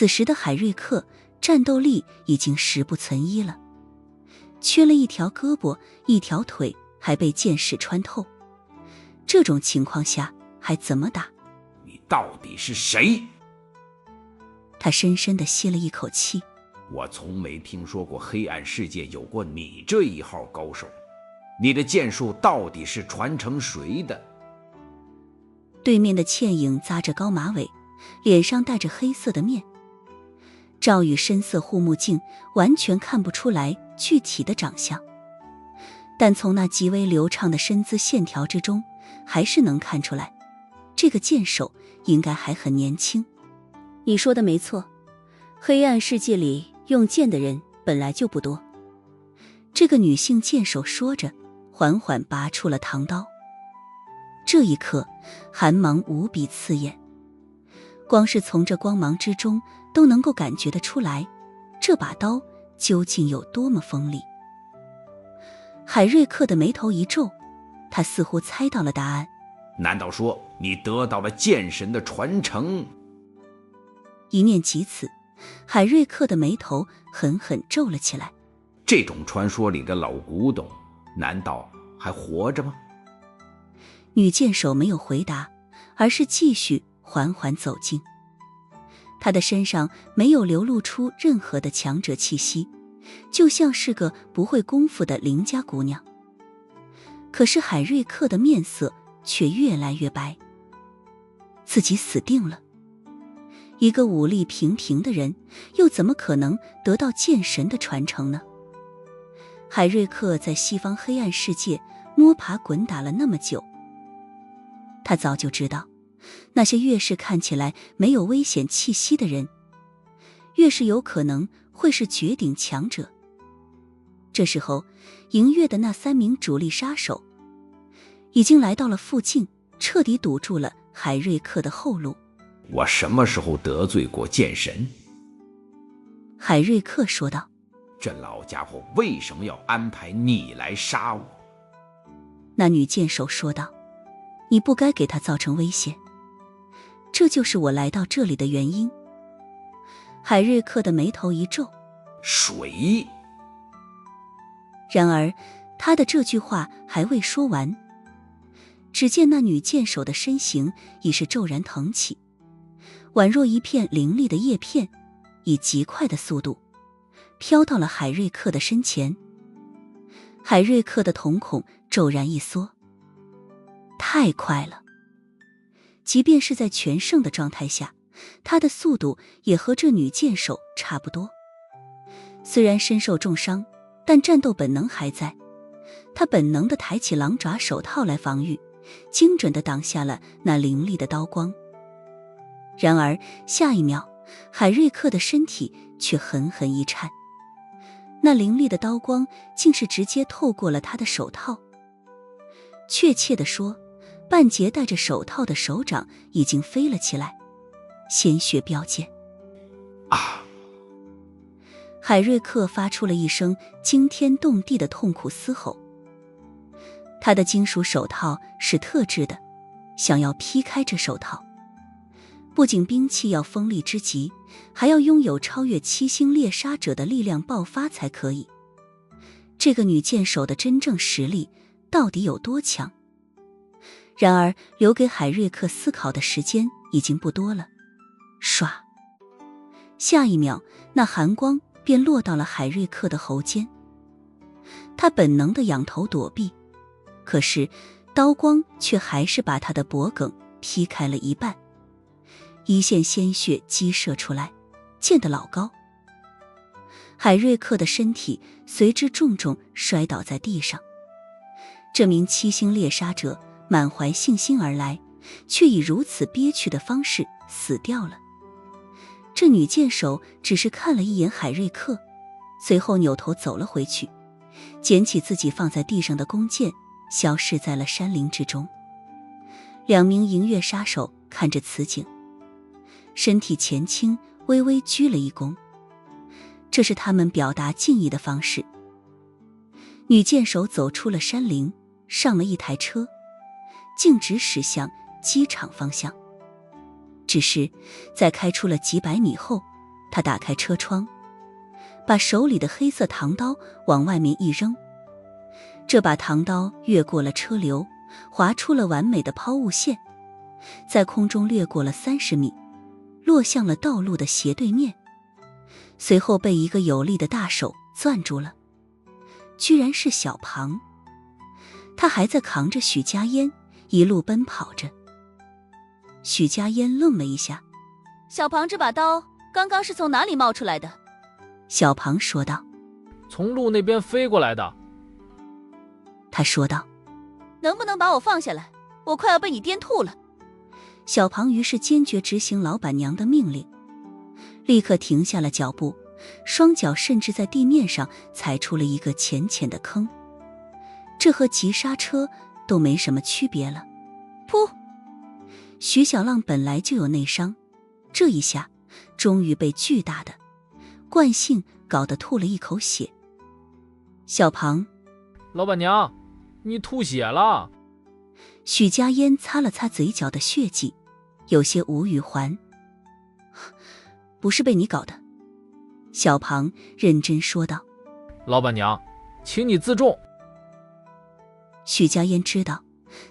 此时的海瑞克战斗力已经10不存1了，缺了一条胳膊一条腿，还被箭矢穿透，这种情况下还怎么打？你到底是谁？他深深地吸了一口气。我从没听说过黑暗世界有过你这一号高手，你的剑术到底是传承谁的？对面的倩影扎着高马尾，脸上戴着黑色的面罩与深色护目镜，完全看不出来具体的长相，但从那极为流畅的身姿线条之中，还是能看出来这个剑手应该还很年轻。你说的没错，黑暗世界里用剑的人本来就不多。这个女性剑手说着，缓缓拔出了唐刀。这一刻寒芒无比刺眼，光是从这光芒之中都能够感觉得出来，这把刀究竟有多么锋利。海瑞克的眉头一皱，他似乎猜到了答案。难道说你得到了剑神的传承？一念及此，海瑞克的眉头狠狠皱了起来。这种传说里的老古董，难道还活着吗？女剑手没有回答，而是继续缓缓走近。她的身上没有流露出任何的强者气息，就像是个不会功夫的邻家姑娘。可是海瑞克的面色却越来越白，自己死定了。一个武力平平的人，又怎么可能得到剑神的传承呢？海瑞克在西方黑暗世界摸爬滚打了那么久，他早就知道，那些越是看起来没有危险气息的人，越是有可能会是绝顶强者。这时候，迎月的那3名主力杀手已经来到了附近，彻底堵住了海瑞克的后路。我什么时候得罪过剑神？海瑞克说道。这老家伙为什么要安排你来杀我？那女剑手说道。你不该给他造成危险，这就是我来到这里的原因。海瑞克的眉头一皱。水？然而他的这句话还未说完，只见那女剑手的身形已是骤然腾起，宛若一片凌厉的叶片，以极快的速度飘到了海瑞克的身前。海瑞克的瞳孔骤然一缩，太快了，即便是在全盛的状态下，他的速度也和这女剑手差不多。虽然身受重伤，但战斗本能还在，他本能地抬起狼爪手套来防御，精准地挡下了那凌厉的刀光。然而下一秒，海瑞克的身体却狠狠一颤，那凌厉的刀光竟是直接透过了他的手套。确切地说，半截戴着手套的手掌已经飞了起来，鲜血飙溅。啊！海瑞克发出了一声惊天动地的痛苦嘶吼。他的金属手套是特制的，想要劈开这手套，不仅兵器要锋利之极，还要拥有超越7星猎杀者的力量爆发才可以。这个女剑手的真正实力到底有多强？然而留给海瑞克思考的时间已经不多了。唰！下一秒，那寒光便落到了海瑞克的喉间。他本能地仰头躲避，可是刀光却还是把他的脖颈劈开了一半，一线鲜血激射出来，溅得老高。海瑞克的身体随之重重摔倒在地上。这名7星猎杀者满怀信心而来，却以如此憋屈的方式死掉了。这女剑手只是看了一眼海瑞克，随后扭头走了回去，捡起自己放在地上的弓箭，消失在了山林之中。2名迎月杀手看着此景，身体前倾，微微鞠了一躬，这是他们表达敬意的方式。女剑手走出了山林，上了一台车，径直驶向机场方向。只是在开出了几百米后，他打开车窗，把手里的黑色唐刀往外面一扔，这把唐刀越过了车流，划出了完美的抛物线，在空中掠过了30米，落向了道路的斜对面，随后被一个有力的大手攥住了，居然是小庞。他还在扛着许家烟一路奔跑着。许家烟愣了一下，小庞，这把刀刚刚是从哪里冒出来的？小庞说道。从路那边飞过来的。他说道。能不能把我放下来？我快要被你颠吐了。小庞于是坚决执行老板娘的命令，立刻停下了脚步，双脚甚至在地面上踩出了一个浅浅的坑，这和急刹车都没什么区别了。噗！徐小浪本来就有内伤，这一下终于被巨大的惯性搞得吐了一口血。小庞，老板娘，你吐血了。许家烟擦了擦嘴角的血迹，有些无语还。不是被你搞的。小庞认真说道。老板娘，请你自重。许家烟知道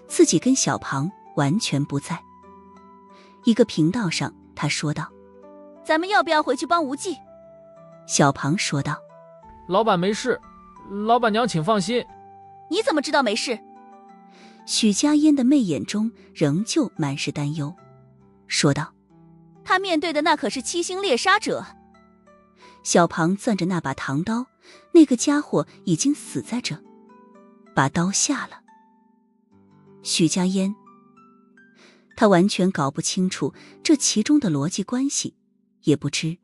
自己跟小庞完全不在一个频道上，他说道。咱们要不要回去帮无忌？小庞说道。老板没事，老板娘请放心。你怎么知道没事？许家烟的媚眼中仍旧满是担忧，说道。他面对的那可是7星猎杀者。小庞攥着那把唐刀，那个家伙已经死在这，把刀下了。许家烟，他完全搞不清楚这其中的逻辑关系，也不知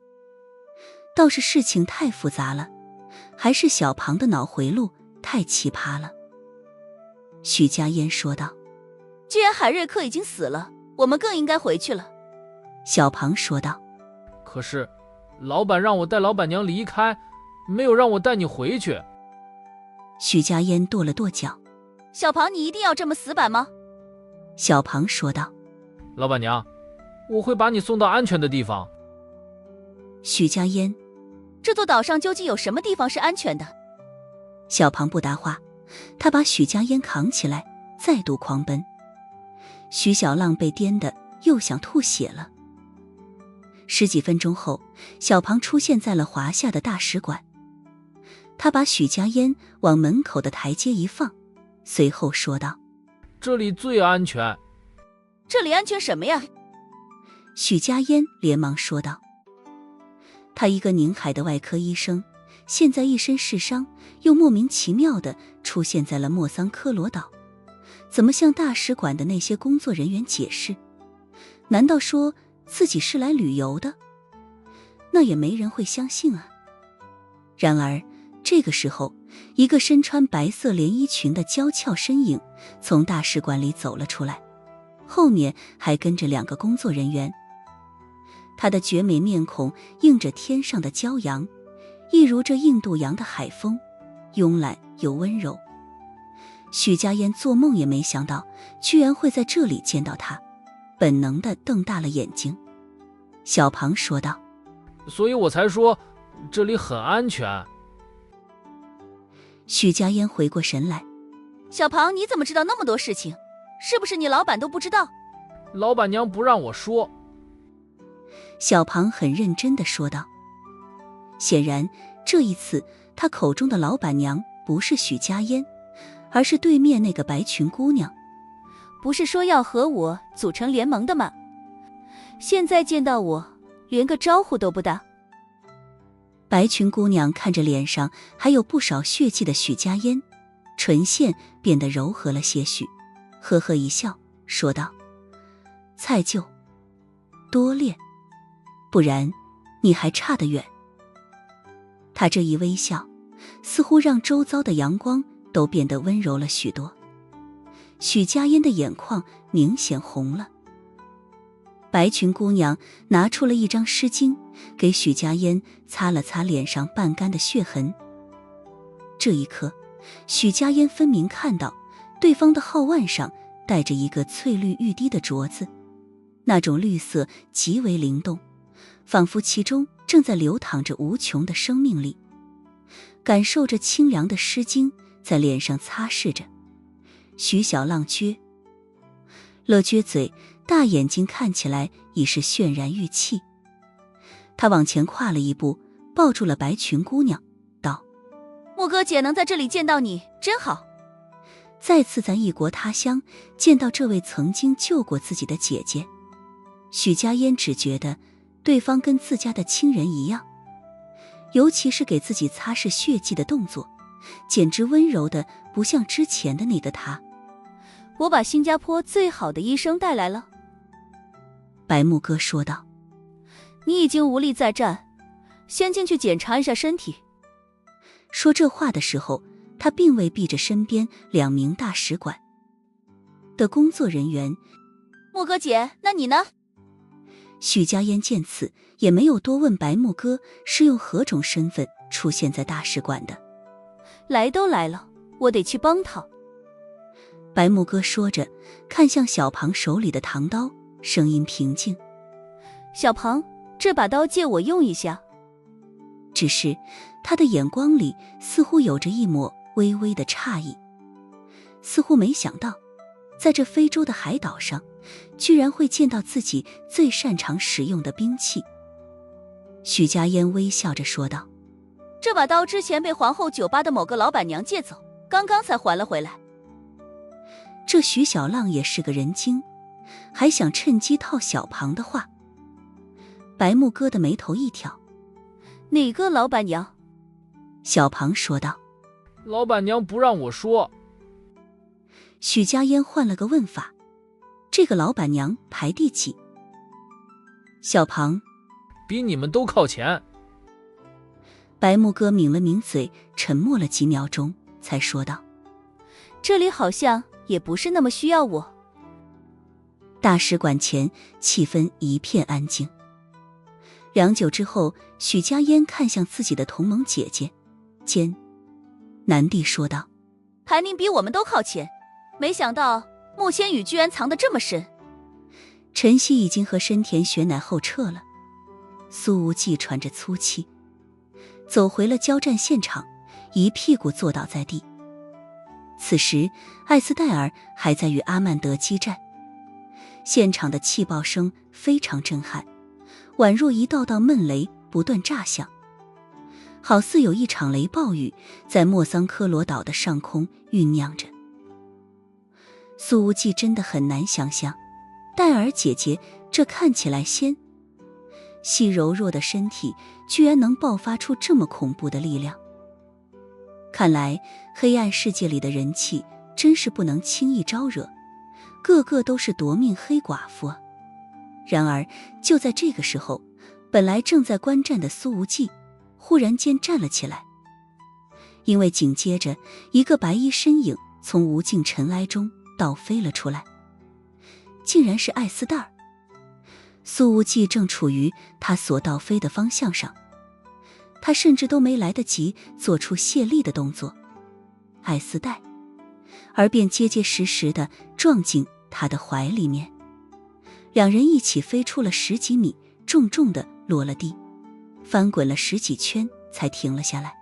倒是事情太复杂了，还是小庞的脑回路太奇葩了。许家烟说道。既然海瑞克已经死了，我们更应该回去了。小庞说道。可是老板让我带老板娘离开，没有让我带你回去。许家烟跺了跺脚。小庞，你一定要这么死板吗？小庞说道。老板娘，我会把你送到安全的地方。许家烟，这座岛上究竟有什么地方是安全的？小庞不答话，他把许家烟扛起来，再度狂奔。徐小浪被颠得又想吐血了。10几分钟后，小庞出现在了华夏的大使馆，他把许家烟往门口的台阶一放，随后说道。这里最安全。这里安全什么呀？许家烟连忙说道。他一个宁海的外科医生，现在一身是伤，又莫名其妙地出现在了莫桑科罗岛，怎么向大使馆的那些工作人员解释？难道说自己是来旅游的？那也没人会相信啊。然而这个时候，一个身穿白色连衣裙的娇俏身影从大使馆里走了出来，后面还跟着2个工作人员。她的绝美面孔映着天上的骄阳，一如这印度洋的海风，慵懒又温柔。许家烟做梦也没想到，居然会在这里见到她，本能地瞪大了眼睛。小庞说道。所以我才说这里很安全。许家烟回过神来。小庞，你怎么知道那么多事情？是不是你老板都不知道？老板娘不让我说。小庞很认真地说道。显然这一次他口中的老板娘不是许家烟，而是对面那个白裙姑娘。不是说要和我组成联盟的吗？现在见到我连个招呼都不打。白裙姑娘看着脸上还有不少血迹的许家烟，唇线变得柔和了些许，呵呵一笑说道。蔡舅，多练，不然你还差得远。她这一微笑似乎让周遭的阳光都变得温柔了许多。许家烟的眼眶明显红了。白裙姑娘拿出了一张湿巾，给许家烟擦了擦脸上半干的血痕。这一刻，许家烟分明看到对方的号腕上戴着一个翠绿欲滴的镯子，那种绿色极为灵动，仿佛其中正在流淌着无穷的生命力，感受着清凉的湿巾在脸上擦拭着。徐小浪撅了撅嘴，大眼睛看起来已是泫然欲泣。他往前跨了一步，抱住了白裙姑娘，道：莫哥姐能在这里见到你，真好。再次在异国他乡见到这位曾经救过自己的姐姐，许家嫣只觉得对方跟自家的亲人一样，尤其是给自己擦拭血迹的动作，简直温柔的不像之前的那个他。我把新加坡最好的医生带来了，白木哥说道。你已经无力再战，先进去检查一下身体。说这话的时候，他并未避着身边2名大使馆的工作人员。莫哥姐，那你呢？许家嫣见此，也没有多问白木哥是用何种身份出现在大使馆的。来都来了，我得去帮他。白木哥说着，看向小庞手里的唐刀，声音平静：小庞，这把刀借我用一下。只是他的眼光里似乎有着一抹微微的诧异，似乎没想到在这非洲的海岛上居然会见到自己最擅长使用的兵器。许家嫣微笑着说道：这把刀之前被皇后酒吧的某个老板娘借走，刚刚才还了回来。这许小浪也是个人精，还想趁机套小庞的话。白木哥的眉头一挑：哪个老板娘？小庞说道：老板娘不让我说。许家嫣换了个问法：这个老板娘排第几？小庞：比你们都靠前。白木哥抿了抿嘴，沉默了几秒钟，才说道：这里好像也不是那么需要我。大使馆前气氛一片安静。良久之后，许家嫣看向自己的同盟姐姐，艰难地说道：排名比我们都靠前，没想到穆千羽居然藏得这么深。陈曦已经和深田雪乃后撤了，苏无忌喘着粗气走回了交战现场，一屁股坐倒在地。此时艾斯戴尔还在与阿曼德激战，现场的气爆声非常震撼，宛若一道道闷雷不断炸响，好似有一场雷暴雨在莫桑科罗岛的上空酝酿着。苏无忌真的很难想象，戴尔姐姐这看起来细柔弱的身体居然能爆发出这么恐怖的力量。看来黑暗世界里的人气真是不能轻易招惹，个个都是夺命黑寡妇啊。然而就在这个时候，本来正在观战的苏无忌忽然间站了起来，因为紧接着一个白衣身影从无尽尘埃中倒飞了出来，竟然是艾斯戴尔。苏无忌正处于他所倒飞的方向上，他甚至都没来得及做出卸力的动作，艾斯戴尔便结结实实地撞进他的怀里面，两人一起飞出了10几米，重重地落了地，翻滚了10几圈才停了下来。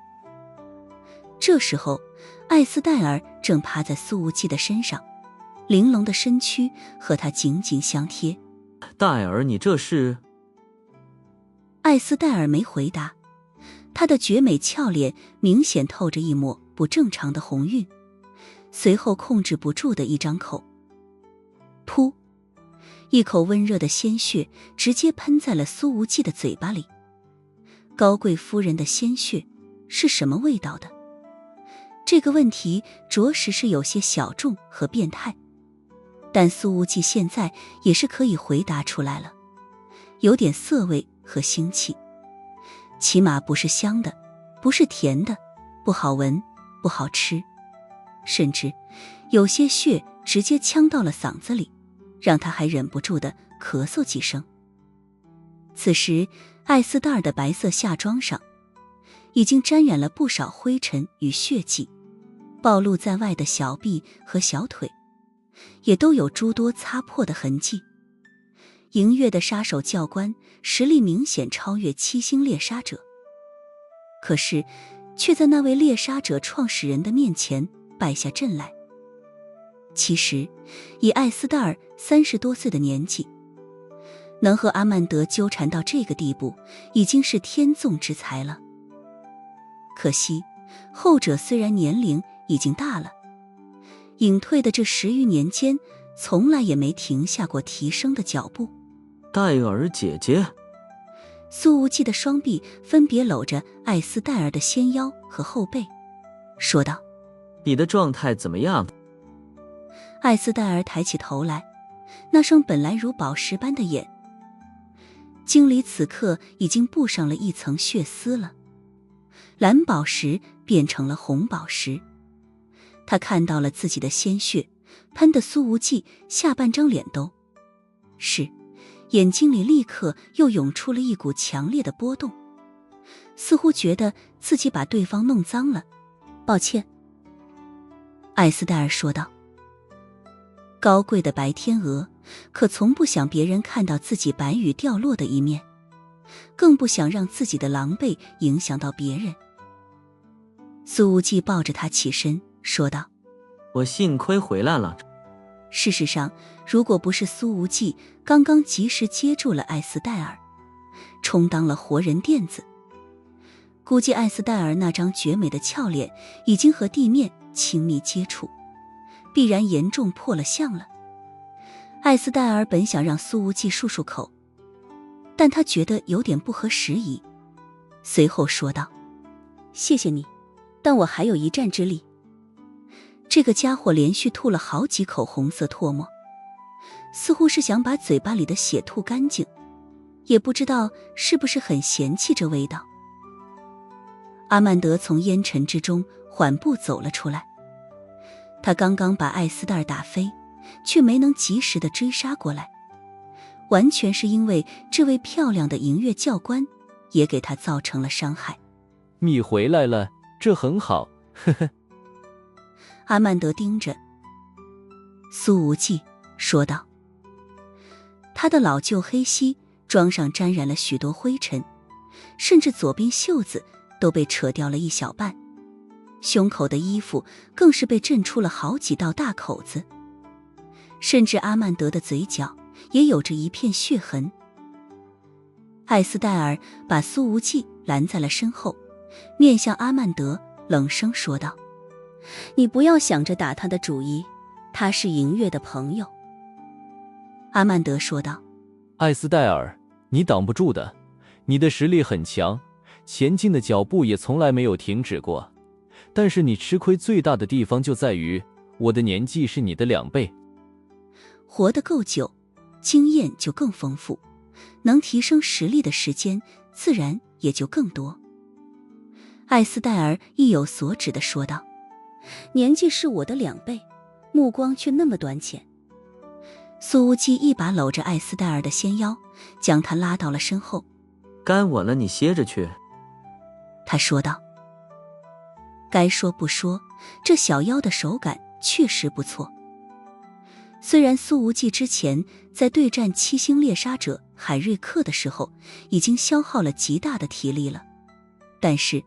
这时候艾斯戴尔正趴在苏无忌的身上，玲珑的身躯和他紧紧相贴。戴尔，你这是？艾斯戴尔没回答，他的绝美俏脸明显透着一抹不正常的红晕，随后控制不住的一张口，噗，一口温热的鲜血直接喷在了苏无忌的嘴巴里。高贵夫人的鲜血是什么味道的？这个问题着实是有些小众和变态，但苏无忌现在也是可以回答出来了，有点涩味和腥气，起码不是香的，不是甜的，不好闻，不好吃，甚至有些血直接呛到了嗓子里，让他还忍不住的咳嗽几声。此时艾斯戴尔的白色夏装上已经沾染了不少灰尘与血迹，暴露在外的小臂和小腿也都有诸多擦破的痕迹，银月的杀手教官实力明显超越七星猎杀者，可是却在那位猎杀者创始人的面前败下阵来。其实以艾斯戴尔30多岁的年纪，能和阿曼德纠缠到这个地步，已经是天纵之才了。可惜后者虽然年龄已经大了，隐退的这10余年间，从来也没停下过提升的脚步。戴尔姐姐，苏无忌的双臂分别搂着艾斯戴尔的纤腰和后背，说道：你的状态怎么样？艾斯戴尔抬起头来，那双本来如宝石般的眼，睛里此刻已经布上了一层血丝了，蓝宝石变成了红宝石。他看到了自己的鲜血，喷得苏无忌下半张脸都是，眼睛里立刻又涌出了一股强烈的波动，似乎觉得自己把对方弄脏了。抱歉，艾斯戴尔说道。高贵的白天鹅可从不想别人看到自己白羽掉落的一面，更不想让自己的狼狈影响到别人。苏无忌抱着他起身说道：我幸亏回来了。事实上，如果不是苏无忌刚刚及时接住了艾斯戴尔，充当了活人垫子，估计艾斯戴尔那张绝美的俏脸已经和地面亲密接触，必然严重破了相了。艾斯戴尔本想让苏无忌漱漱口，但他觉得有点不合时宜，随后说道：谢谢你，但我还有一战之力。这个家伙连续吐了好几口红色唾沫，似乎是想把嘴巴里的血吐干净，也不知道是不是很嫌弃这味道。阿曼德从烟尘之中缓步走了出来，他刚刚把艾斯戴尔打飞，却没能及时地追杀过来，完全是因为这位漂亮的银月教官也给他造成了伤害。你回来了，这很好，呵呵。阿曼德盯着苏无忌说道，他的老旧黑膝装上沾染了许多灰尘，甚至左边袖子都被扯掉了一小半，胸口的衣服更是被震出了好几道大口子，甚至阿曼德的嘴角也有着一片血痕。艾斯戴尔把苏无忌拦在了身后，面向阿曼德冷声说道：你不要想着打他的主意，他是银月的朋友。阿曼德说道：艾斯戴尔，你挡不住的，你的实力很强，前进的脚步也从来没有停止过，但是你吃亏最大的地方就在于我的年纪是你的2倍。活得够久，经验就更丰富，能提升实力的时间自然也就更多。艾斯戴尔意有所指地说道：年纪是我的2倍，目光却那么短浅。苏无忌一把搂着艾斯戴尔的纤腰，将他拉到了身后。该我了，你歇着去。他说道。该说不说，这小妖的手感确实不错。虽然苏无忌之前在对战七星猎杀者海瑞克的时候已经消耗了极大的体力了，但是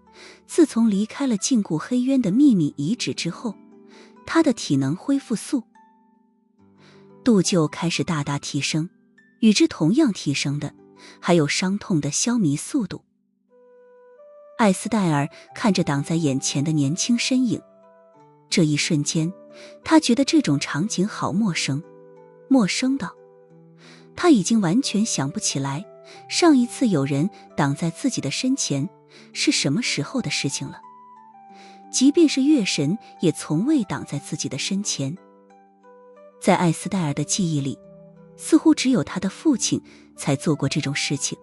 自从离开了禁锢黑渊的秘密遗址之后，他的体能恢复速度就开始大大提升，与之同样提升的还有伤痛的消弭速度。艾斯戴尔看着挡在眼前的年轻身影，这一瞬间他觉得这种场景好陌生，陌生到他已经完全想不起来上一次有人挡在自己的身前是什么时候的事情了。即便是月神也从未挡在自己的身前。在艾斯戴尔的记忆里，似乎只有他的父亲才做过这种事情。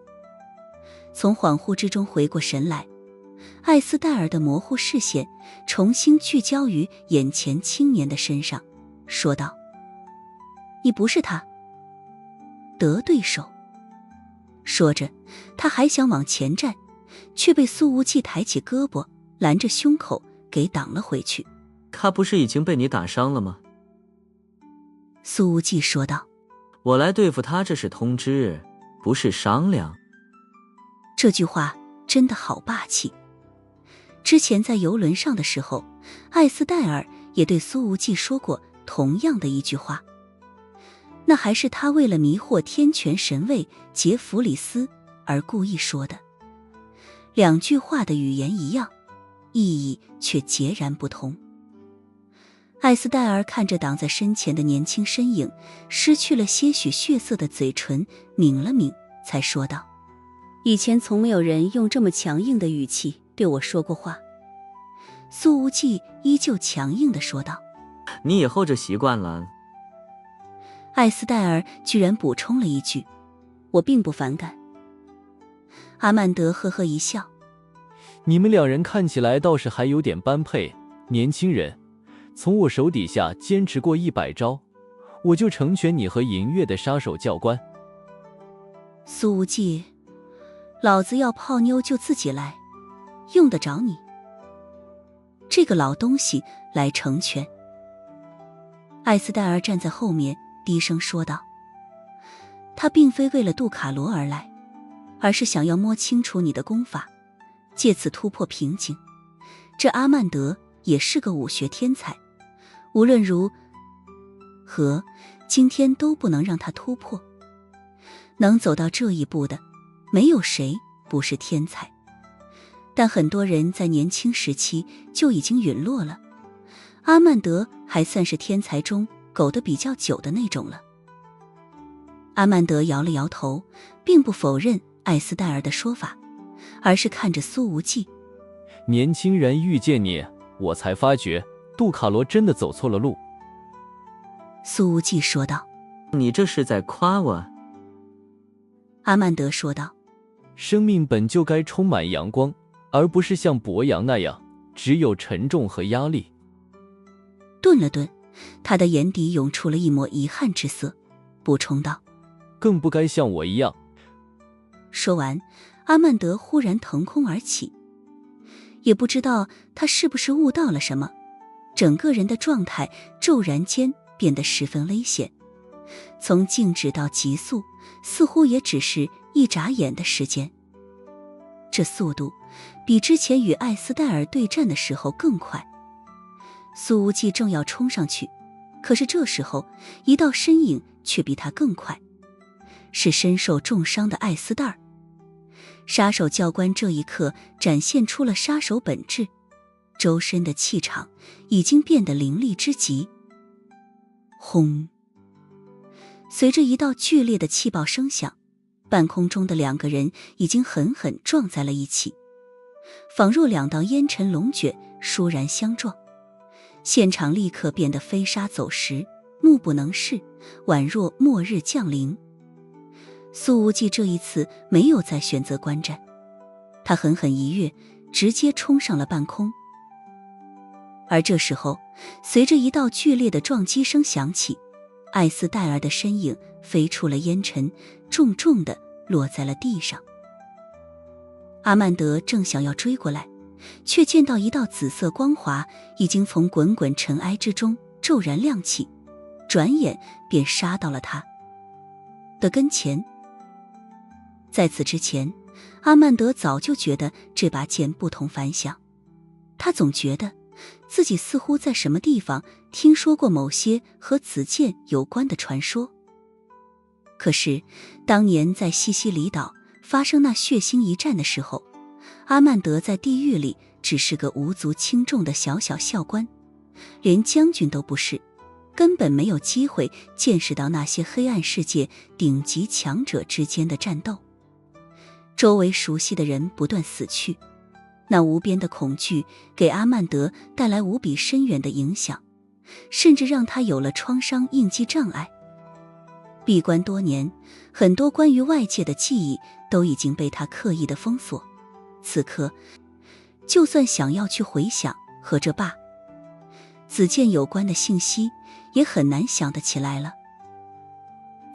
从恍惚之中回过神来，艾斯戴尔的模糊视线重新聚焦于眼前青年的身上，说道：你不是他的对手。说着他还想往前站，却被苏无忌抬起胳膊拦着胸口给挡了回去。他不是已经被你打伤了吗？苏无忌说道。我来对付他，这是通知，不是商量。这句话真的好霸气。之前在游轮上的时候，艾斯戴尔也对苏无忌说过同样的一句话，那还是他为了迷惑天权神卫杰弗里斯而故意说的。两句话的语言一样，意义却截然不同。艾斯戴尔看着挡在身前的年轻身影，失去了些许血色的嘴唇抿了抿，才说道：以前从没有人用这么强硬的语气对我说过话。苏无忌依旧强硬地说道：你以后就习惯了。艾斯戴尔居然补充了一句：我并不反感。阿曼德呵呵一笑：你们两人看起来倒是还有点般配，年轻人，从我手底下坚持过100招，我就成全你和银月的杀手教官。苏无忌，老子要泡妞就自己来，用得着你这个老东西来成全。艾斯戴尔站在后面低声说道：他并非为了杜卡罗而来，而是想要摸清楚你的功法，借此突破瓶颈。这阿曼德也是个武学天才，无论如何今天都不能让他突破。能走到这一步的，没有谁不是天才，但很多人在年轻时期就已经陨落了。阿曼德还算是天才中苟得比较久的那种了。阿曼德摇了摇头，并不否认艾斯戴尔的说法，而是看着苏无忌：年轻人，遇见你，我才发觉杜卡罗真的走错了路。苏无忌说道：你这是在夸我？阿曼德说道：生命本就该充满阳光，而不是像博阳那样只有沉重和压力。顿了顿，他的眼底涌出了一抹遗憾之色，补充道：更不该像我一样。说完，阿曼德忽然腾空而起，也不知道他是不是悟到了什么，整个人的状态骤然间变得十分危险，从静止到急速，似乎也只是一眨眼的时间。这速度比之前与艾斯戴尔对战的时候更快。苏无忌正要冲上去，可是这时候一道身影却比他更快，是身受重伤的艾斯戴尔。杀手教官这一刻展现出了杀手本质，周身的气场已经变得凌厉之极。轰！随着一道剧烈的气爆声响，半空中的两个人已经狠狠撞在了一起，仿若两道烟尘龙卷倏然相撞，现场立刻变得飞沙走石，目不能视，宛若末日降临。苏无忌这一次没有再选择观战，他狠狠一跃，直接冲上了半空。而这时候，随着一道剧烈的撞击声响起，艾斯戴尔的身影飞出了烟尘，重重地落在了地上。阿曼德正想要追过来，却见到一道紫色光华已经从滚滚尘埃之中骤然亮起，转眼便杀到了他的跟前。在此之前，阿曼德早就觉得这把剑不同凡响，他总觉得自己似乎在什么地方听说过某些和此剑有关的传说。可是当年在西西里岛发生那血腥一战的时候，阿曼德在地狱里只是个无足轻重的小小校官，连将军都不是，根本没有机会见识到那些黑暗世界顶级强者之间的战斗。周围熟悉的人不断死去，那无边的恐惧给阿曼德带来无比深远的影响，甚至让他有了创伤应激障碍。闭关多年，很多关于外界的记忆都已经被他刻意的封锁，此刻就算想要去回想和这把子剑有关的信息，也很难想得起来了。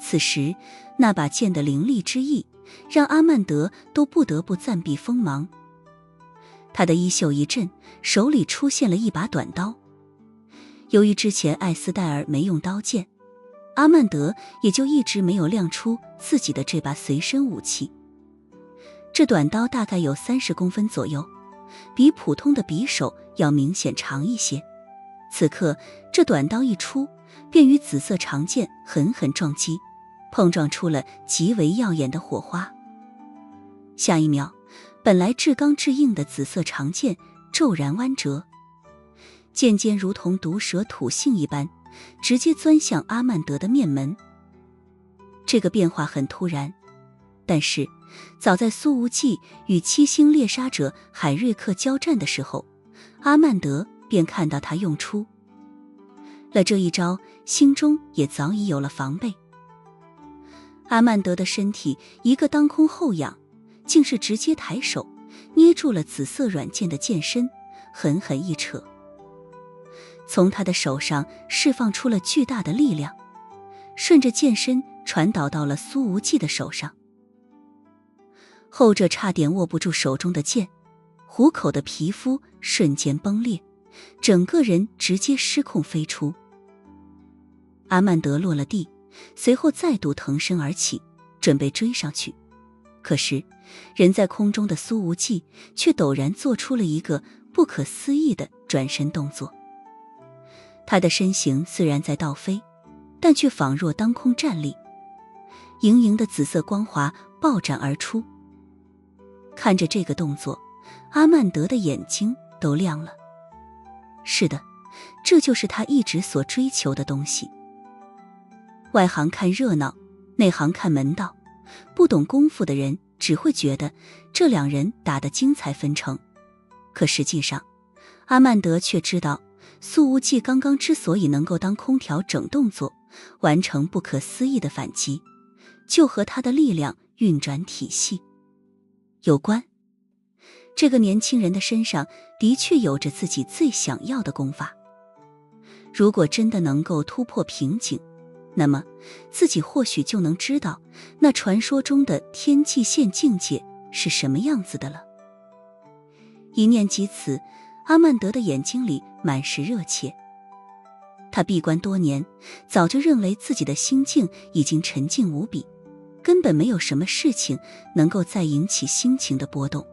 此时那把剑的凌厉之意让阿曼德都不得不暂避锋芒。他的衣袖一震，手里出现了一把短刀。由于之前艾斯戴尔没用刀剑，阿曼德也就一直没有亮出自己的这把随身武器。这短刀大概有30公分左右，比普通的匕首要明显长一些。此刻这短刀一出，便与紫色长剑狠狠撞击，碰撞出了极为耀眼的火花。下一秒，本来至刚至硬的紫色长剑骤然弯折，剑尖如同毒蛇吐信一般，直接钻向阿曼德的面门。这个变化很突然，但是早在苏无忌与7星猎杀者海瑞克交战的时候，阿曼德便看到他用出了这一招，心中也早已有了防备。阿曼德的身体一个当空后仰，竟是直接抬手捏住了紫色软剑的剑身，狠狠一扯，从他的手上释放出了巨大的力量，顺着剑身传导到了苏无忌的手上。后者差点握不住手中的剑，虎口的皮肤瞬间崩裂，整个人直接失控飞出。阿曼德落了地，随后再度腾身而起，准备追上去。可是人在空中的苏无忌却陡然做出了一个不可思议的转身动作。他的身形虽然在倒飞，但却仿若当空站立，盈盈的紫色光华爆展而出。看着这个动作，阿曼德的眼睛都亮了。是的，这就是他一直所追求的东西。外行看热闹，内行看门道，不懂功夫的人只会觉得这两人打得精彩纷呈。可实际上，阿曼德却知道，苏无忌刚刚之所以能够当空调整动作，完成不可思议的反击，就和他的力量运转体系有关。这个年轻人的身上的确有着自己最想要的功法。如果真的能够突破瓶颈，那么自己或许就能知道那传说中的天际线境界是什么样子的了。一念及此，阿曼德的眼睛里满是热切。他闭关多年，早就认为自己的心境已经沉静无比，根本没有什么事情能够再引起心情的波动。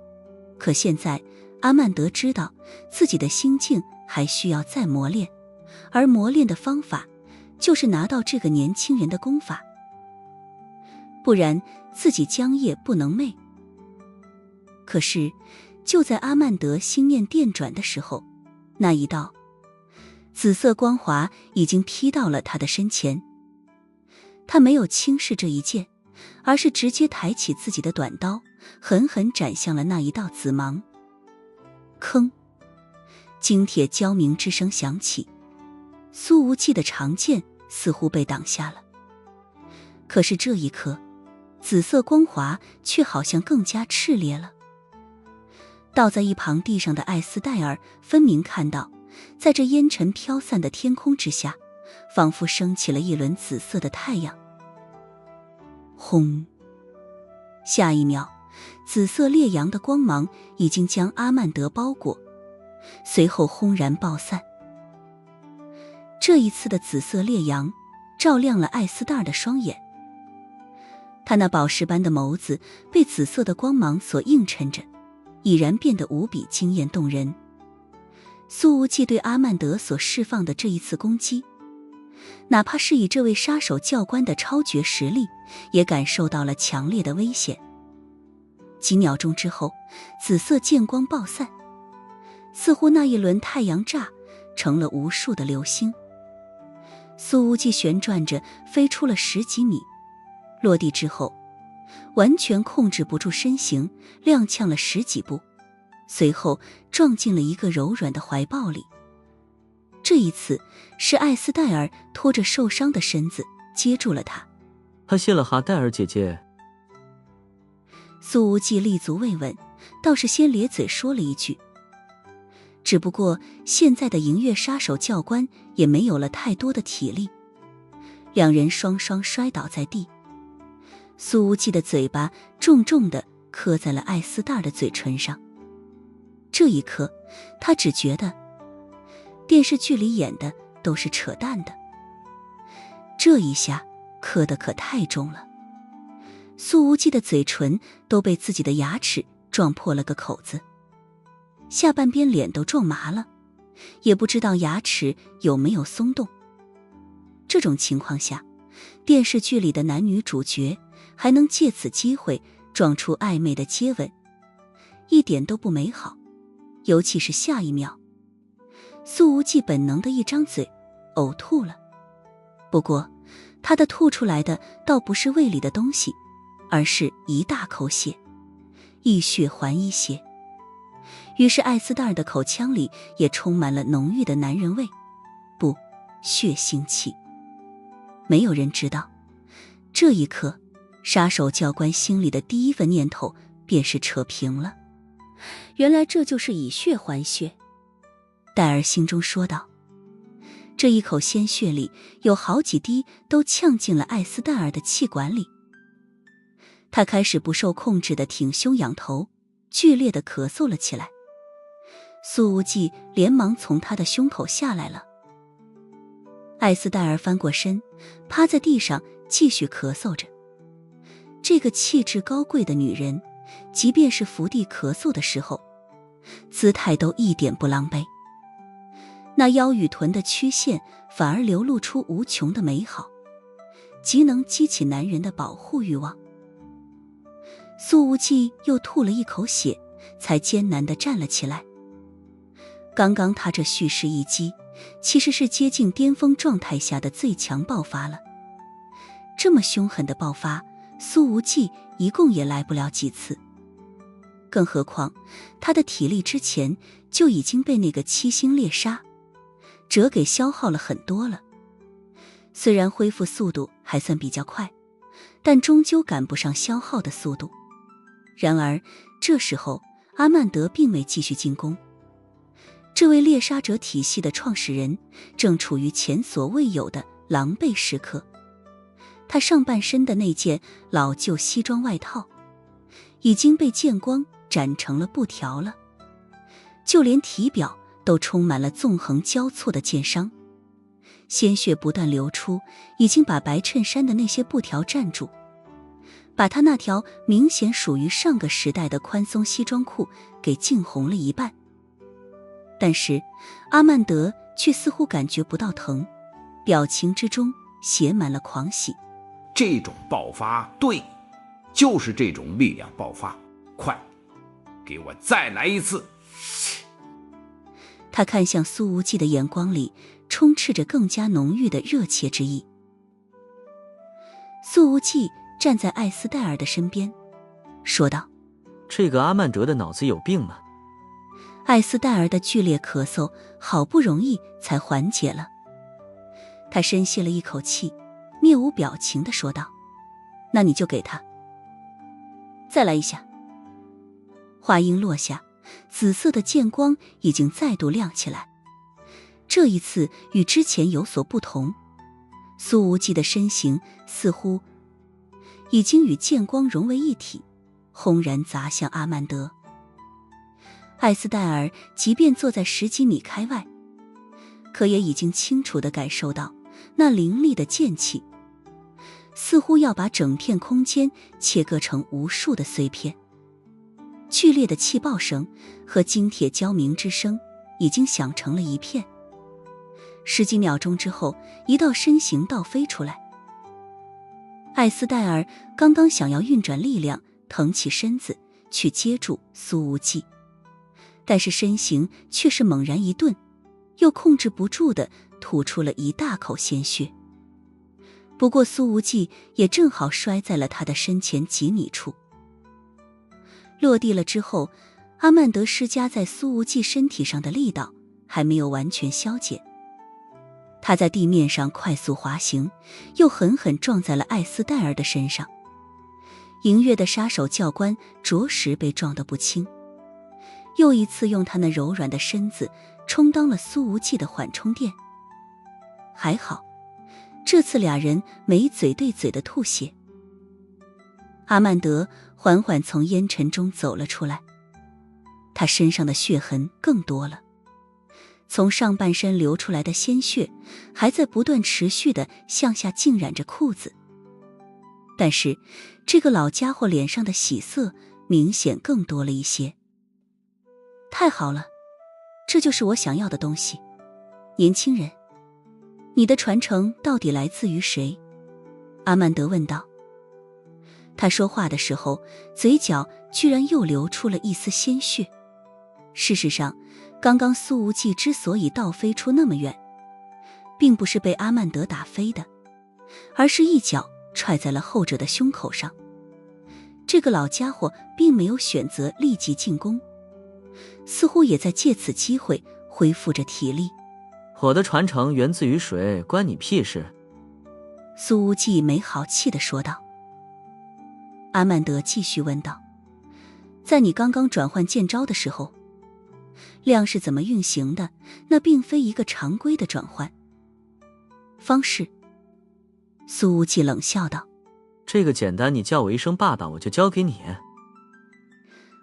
可现在阿曼德知道自己的心境还需要再磨练，而磨练的方法就是拿到这个年轻人的功法，不然自己将夜不能寐。可是就在阿曼德心念电转的时候，那一道紫色光华已经劈到了他的身前。他没有轻视这一剑，而是直接抬起自己的短刀，狠狠斩向了那一道紫芒。铿，金铁交鸣之声响起，苏无忌的长剑似乎被挡下了。可是这一刻，紫色光华却好像更加炽烈了。倒在一旁地上的艾斯戴尔分明看到，在这烟尘飘散的天空之下，仿佛升起了一轮紫色的太阳。轰！下一秒，紫色烈阳的光芒已经将阿曼德包裹，随后轰然爆散。这一次的紫色烈阳照亮了艾斯戴尔的双眼，他那宝石般的眸子被紫色的光芒所映衬着，已然变得无比惊艳动人。苏无忌对阿曼德所释放的这一次攻击，哪怕是以这位杀手教官的超绝实力，也感受到了强烈的危险。几秒钟之后，紫色剑光爆散，似乎那一轮太阳炸成了无数的流星。苏无忌旋转着飞出了10几米，落地之后完全控制不住身形，踉跄了10几步，随后撞进了一个柔软的怀抱里。这一次是艾斯戴尔拖着受伤的身子接住了他。谢了哈，戴尔姐姐。苏无忌立足未稳，倒是先咧嘴说了一句。只不过现在的银月杀手教官也没有了太多的体力，两人双双摔倒在地。苏无忌的嘴巴重重地磕在了艾斯戴尔的嘴唇上。这一刻，他只觉得电视剧里演的都是扯淡的。这一下磕得可太重了，苏无忌的嘴唇都被自己的牙齿撞破了个口子，下半边脸都撞麻了，也不知道牙齿有没有松动。这种情况下，电视剧里的男女主角还能借此机会撞出暧昧的接吻，一点都不美好。尤其是下一秒，苏无忌本能的一张嘴，呕吐了。不过，他的吐出来的倒不是胃里的东西，而是一大口血，一血还一血。于是艾斯戴尔的口腔里也充满了浓郁的男人味，不，血腥气。没有人知道，这一刻，杀手教官心里的第一份念头便是扯平了。原来这就是以血还血，戴尔心中说道。这一口鲜血里有好几滴都呛进了艾斯戴尔的气管里。他开始不受控制地挺胸仰头，剧烈地咳嗽了起来。苏无忌连忙从他的胸口下来了。艾斯戴尔翻过身，趴在地上继续咳嗽着。这个气质高贵的女人，即便是伏地咳嗽的时候，姿态都一点不狼狈，那腰与臀的曲线反而流露出无穷的美好，极能激起男人的保护欲望。苏无忌又吐了一口血，才艰难地站了起来。刚刚他这蓄势一击，其实是接近巅峰状态下的最强爆发了。这么凶狠的爆发，苏无忌一共也来不了几次。更何况他的体力之前就已经被那个七星猎杀折给消耗了很多了。虽然恢复速度还算比较快，但终究赶不上消耗的速度。然而这时候阿曼德并没继续进攻，这位猎杀者体系的创始人正处于前所未有的狼狈时刻。他上半身的那件老旧西装外套已经被剑光斩成了布条了，就连体表都充满了纵横交错的剑伤，鲜血不断流出，已经把白衬衫的那些布条占住，把他那条明显属于上个时代的宽松西装裤给浸红了一半。但是阿曼德却似乎感觉不到疼，表情之中写满了狂喜。这种爆发，对，就是这种力量爆发，快，给我再来一次。他看向苏无忌的眼光里充斥着更加浓郁的热切之意。苏无忌站在艾斯戴尔的身边说道，这个阿曼德的脑子有病吗？艾斯戴尔的剧烈咳嗽好不容易才缓解了，他深吸了一口气，面无表情地说道，那你就给他再来一下。话音落下，紫色的剑光已经再度亮起来，这一次与之前有所不同，苏无忌的身形似乎已经与剑光融为一体，轰然砸向阿曼德。艾斯戴尔即便坐在10几米开外，可也已经清楚地感受到那凌厉的剑气，似乎要把整片空间切割成无数的碎片。剧烈的气爆声和金铁交鸣之声已经响成了一片。10几秒钟之后，一道身形倒飞出来。艾斯戴尔刚刚想要运转力量腾起身子去接住苏无忌，但是身形却是猛然一顿，又控制不住地吐出了一大口鲜血。不过苏无忌也正好摔在了他的身前几米处。落地了之后，阿曼德施加在苏无忌身体上的力道还没有完全消减，他在地面上快速滑行，又狠狠撞在了艾斯戴尔的身上。银月的杀手教官着实被撞得不轻，又一次用他那柔软的身子充当了苏无忌的缓冲垫。还好这次俩人没嘴对嘴的吐血。阿曼德缓缓从烟尘中走了出来，他身上的血痕更多了，从上半身流出来的鲜血还在不断持续地向下浸染着裤子。但是这个老家伙脸上的喜色明显更多了一些。太好了，这就是我想要的东西。年轻人，你的传承到底来自于谁？阿曼德问道。他说话的时候，嘴角居然又流出了一丝鲜血。事实上，刚刚苏无忌之所以倒飞出那么远，并不是被阿曼德打飞的，而是一脚踹在了后者的胸口上。这个老家伙并没有选择立即进攻，似乎也在借此机会恢复着体力。我的传承源自于谁，关你屁事？苏无忌没好气地说道。阿曼德继续问道，在你刚刚转换剑招的时候，量是怎么运行的？那并非一个常规的转换方式。苏无忌冷笑道，这个简单，你叫我一声爸爸，我就交给你。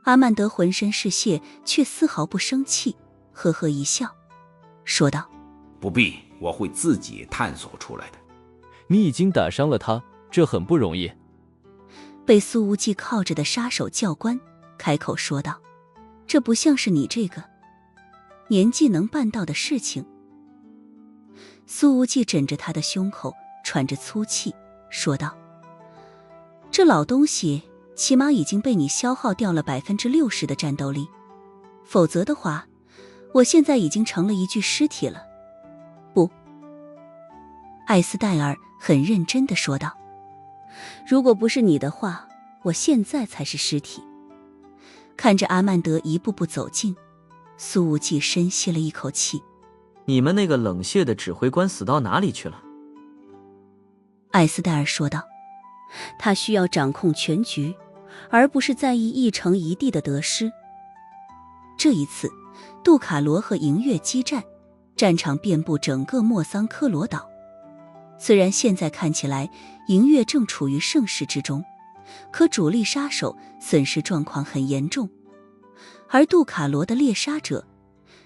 阿曼德浑身是血，却丝毫不生气，呵呵一笑，说道，不必，我会自己探索出来的。你已经打伤了他，这很不容易。被苏无忌靠着的杀手教官开口说道，这不像是你这个年纪能办到的事情。苏无忌枕着他的胸口喘着粗气说道，这老东西起码已经被你消耗掉了60%的战斗力，否则的话，我现在已经成了一具尸体了。不，艾斯戴尔很认真地说道，如果不是你的话，我现在才是尸体。看着阿曼德一步步走近，苏无忌深吸了一口气。你们那个冷血的指挥官死到哪里去了？艾斯戴尔说道，他需要掌控全局，而不是在意一城一地的得失。这一次，杜卡罗和银月激战，战场遍布整个莫桑科罗岛。虽然现在看起来银月正处于盛世之中，可主力杀手损失状况很严重，而杜卡罗的猎杀者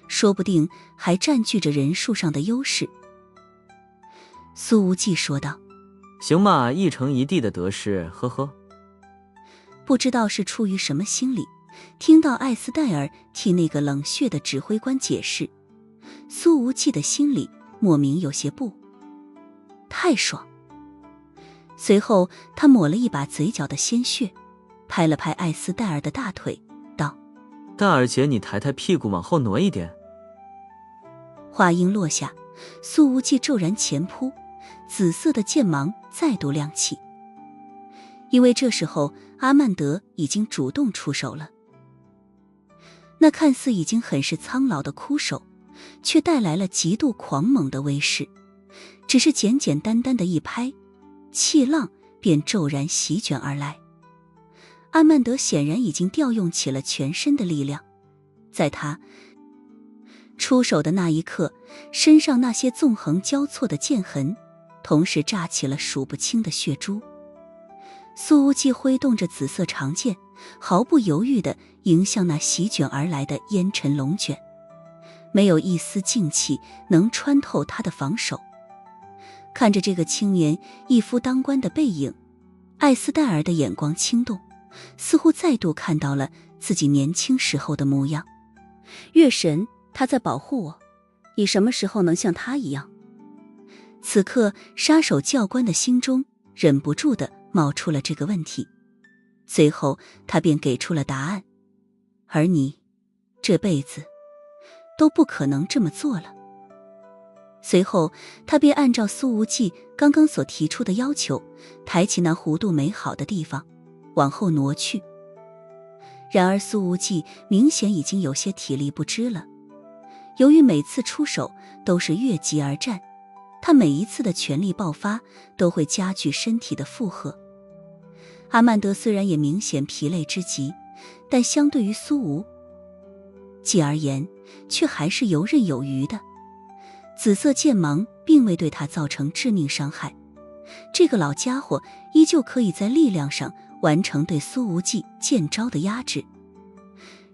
说不定还占据着人数上的优势。苏无忌说道，行嘛，一城一地的得失，呵呵。不知道是出于什么心理，听到艾斯戴尔替那个冷血的指挥官解释，苏无忌的心里莫名有些不太爽。随后他抹了一把嘴角的鲜血，拍了拍艾斯戴尔的大腿道，戴尔姐，你抬抬屁股往后挪一点。话音落下，苏无忌骤然前扑，紫色的剑芒再度亮起。因为这时候阿曼德已经主动出手了，那看似已经很是苍老的枯手，却带来了极度狂猛的威势，只是简简单单的一拍，气浪便骤然席卷而来。阿曼德显然已经调用起了全身的力量，在他出手的那一刻，身上那些纵横交错的剑痕同时炸起了数不清的血珠。苏无忌挥动着紫色长剑，毫不犹豫地迎向那席卷而来的烟尘龙卷，没有一丝劲气能穿透他的防守。看着这个青年一夫当关的背影，艾斯戴尔的眼光轻动，似乎再度看到了自己年轻时候的模样。月神，他在保护我，你什么时候能像他一样？此刻杀手教官的心中忍不住地冒出了这个问题，随后他便给出了答案，而你这辈子都不可能这么做了。随后他便按照苏无忌刚刚所提出的要求，抬起那弧度美好的地方往后挪去。然而苏无忌明显已经有些体力不支了，由于每次出手都是越级而战，他每一次的全力爆发都会加剧身体的负荷。阿曼德虽然也明显疲累之极，但相对于苏无忌而言却还是游刃有余的。紫色剑芒并未对他造成致命伤害，这个老家伙依旧可以在力量上完成对苏无忌剑招的压制。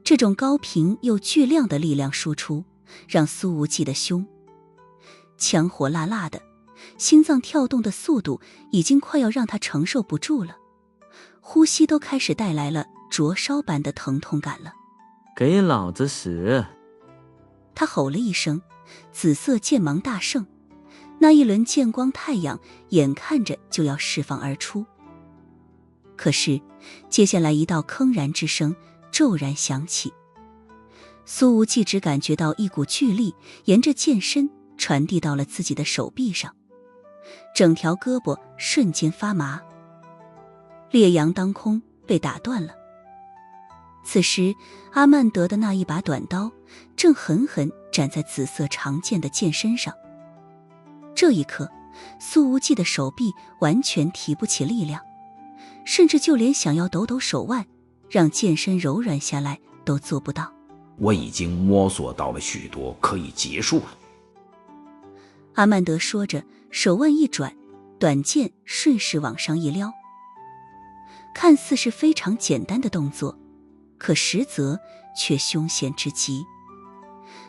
这种高频又巨量的力量输出，让苏无忌的胸强火辣辣的，心脏跳动的速度已经快要让他承受不住了，呼吸都开始带来了灼烧般的疼痛感了。给老子死！他吼了一声，紫色剑芒大盛，那一轮剑光太阳眼看着就要释放而出。可是接下来一道铿然之声骤然响起，苏无忌只感觉到一股巨力沿着剑身传递到了自己的手臂上，整条胳膊瞬间发麻，烈阳当空被打断了。此时阿曼德的那一把短刀正狠狠斩在紫色长剑的剑身上。这一刻，苏无忌的手臂完全提不起力量，甚至就连想要抖抖手腕让剑身柔软下来都做不到。我已经摸索到了许多，可以结束了。阿曼德说着，手腕一转，短剑顺势往上一撩。看似是非常简单的动作，可实则却凶险之极。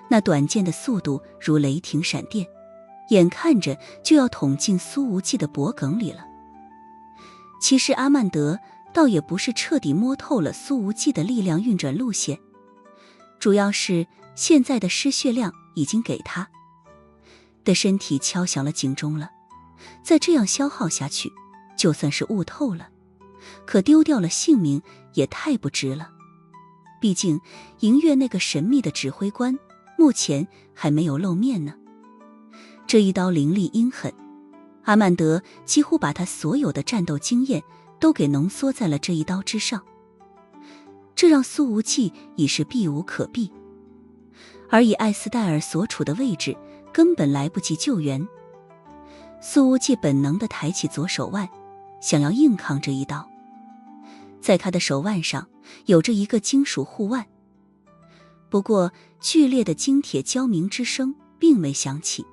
那短剑的速度如雷霆闪电，眼看着就要捅进苏无忌的脖颈里了。其实阿曼德倒也不是彻底摸透了苏无忌的力量运转路线，主要是现在的失血量已经给他的身体敲响了警钟了。再这样消耗下去，就算是悟透了，可丢掉了性命也太不值了。毕竟银月那个神秘的指挥官目前还没有露面呢。这一刀凌厉阴狠，阿曼德几乎把他所有的战斗经验都给浓缩在了这一刀之上，这让苏无忌已是避无可避。而以艾斯戴尔所处的位置，根本来不及救援。苏无忌本能地抬起左手腕，想要硬抗这一刀。在他的手腕上有着一个金属护腕，不过剧烈的金铁交鸣之声并未响起，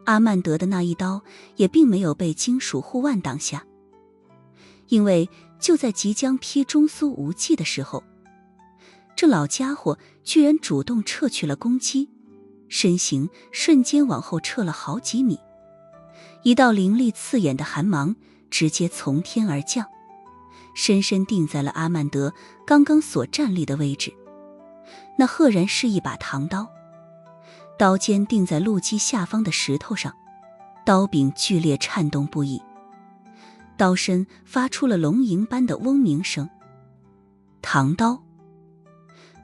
阿曼德的那一刀也并没有被金属护腕挡下。因为就在即将劈中苏无忌的时候，这老家伙居然主动撤去了攻击，身形瞬间往后撤了好几米，一道凌厉刺眼的寒芒直接从天而降，深深定在了阿曼德刚刚所站立的位置。那赫然是一把唐刀，刀尖定在路基下方的石头上，刀柄剧烈颤动不已，刀身发出了龙吟般的嗡鸣声。唐刀。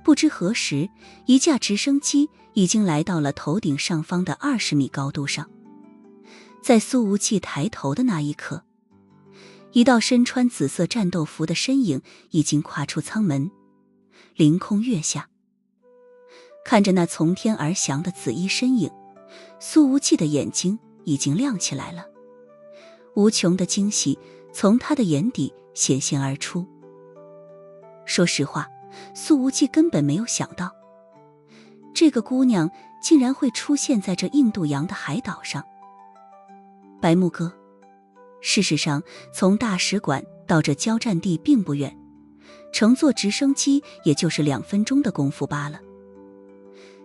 不知何时，一架直升机已经来到了头顶上方的20米高度上。在苏无忌抬头的那一刻，一道身穿紫色战斗服的身影已经跨出舱门，凌空跃下。看着那从天而降的紫衣身影，苏无忌的眼睛已经亮起来了，无穷的惊喜从他的眼底显现而出。说实话，苏无忌根本没有想到，这个姑娘竟然会出现在这印度洋的海岛上。白木哥，事实上从大使馆到这交战地并不远，乘坐直升机也就是2分钟的功夫罢了。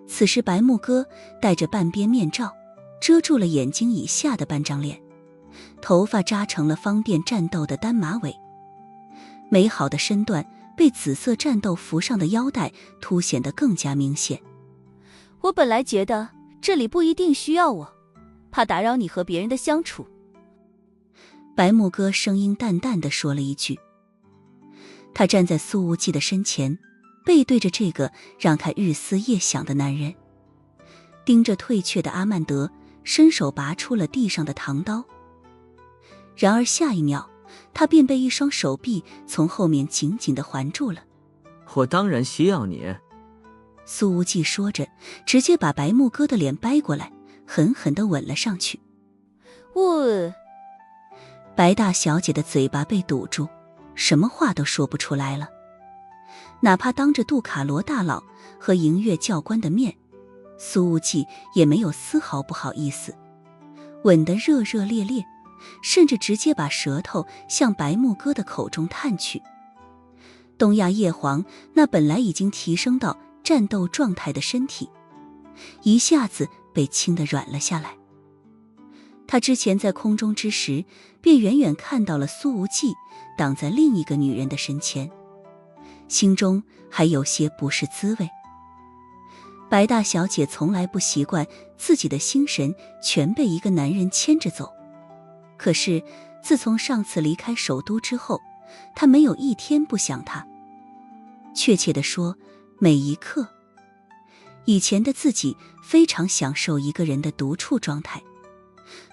此时白木哥戴着半边面罩，遮住了眼睛以下的半张脸，头发扎成了方便战斗的单马尾，美好的身段被紫色战斗服上的腰带凸显得更加明显。我本来觉得这里不一定需要我，怕打扰你和别人的相处。白木哥声音淡淡地说了一句。他站在苏无忌的身前，背对着这个让他日思夜想的男人，盯着退却的阿曼德，伸手拔出了地上的唐刀。然而下一秒，他便被一双手臂从后面紧紧地环住了。我当然需要你。苏无忌说着，直接把白木哥的脸掰过来，狠狠地吻了上去。白大小姐的嘴巴被堵住，什么话都说不出来了。哪怕当着杜卡罗大佬和银月教官的面，苏无忌也没有丝毫不好意思，吻得热热烈烈，甚至直接把舌头向白木哥的口中探去。东亚叶皇那本来已经提升到战斗状态的身体，一下子被轻得软了下来。他之前在空中之时，便远远看到了苏无忌挡在另一个女人的身前，心中还有些不是滋味。白大小姐从来不习惯自己的心神全被一个男人牵着走，可是自从上次离开首都之后，她没有一天不想他。确切地说，每一刻。以前的自己非常享受一个人的独处状态，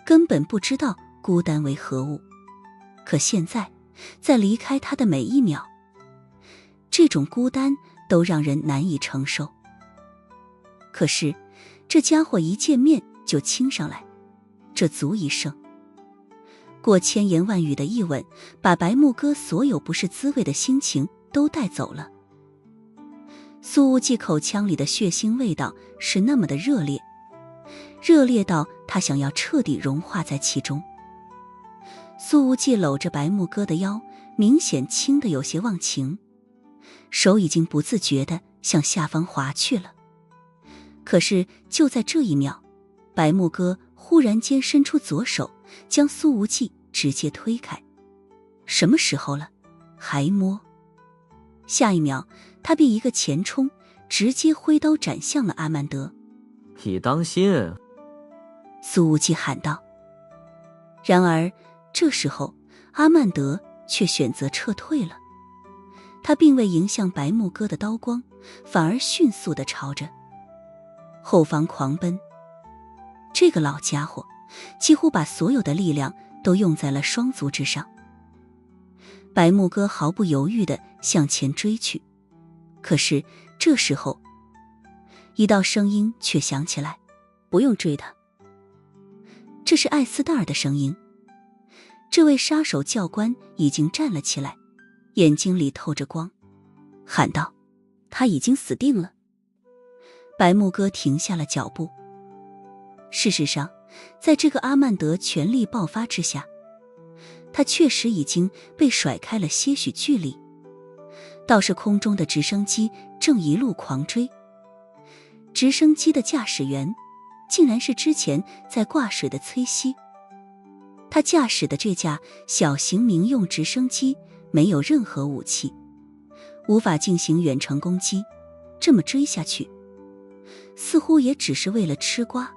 根本不知道孤单为何物。可现在，在离开他的每一秒，这种孤单都让人难以承受。可是，这家伙一见面就亲上来，这足以胜过千言万语的一吻，把白木哥所有不是滋味的心情都带走了。苏无忌口腔里的血腥味道是那么的热烈，热烈到他想要彻底融化在其中。苏无忌搂着白木哥的腰，明显轻得有些忘情，手已经不自觉地向下方滑去了。可是就在这一秒，白木哥忽然间伸出左手，将苏无忌直接推开。什么时候了？还摸？下一秒，他便一个前冲，直接挥刀斩向了阿曼德。你当心！苏无忌喊道。然而这时候，阿曼德却选择撤退了。他并未迎向白木哥的刀光，反而迅速地朝着后方狂奔。这个老家伙几乎把所有的力量都用在了双足之上。白木哥毫不犹豫地向前追去，可是这时候，一道声音却响起来：“不用追他。”这是艾斯戴尔的声音。这位杀手教官已经站了起来，眼睛里透着光，喊道：“他已经死定了。”白木哥停下了脚步。事实上，在这个阿曼德全力爆发之下，他确实已经被甩开了些许距离，倒是空中的直升机正一路狂追。直升机的驾驶员竟然是之前在挂水的崔西。他驾驶的这架小型民用直升机没有任何武器，无法进行远程攻击，这么追下去，似乎也只是为了吃瓜。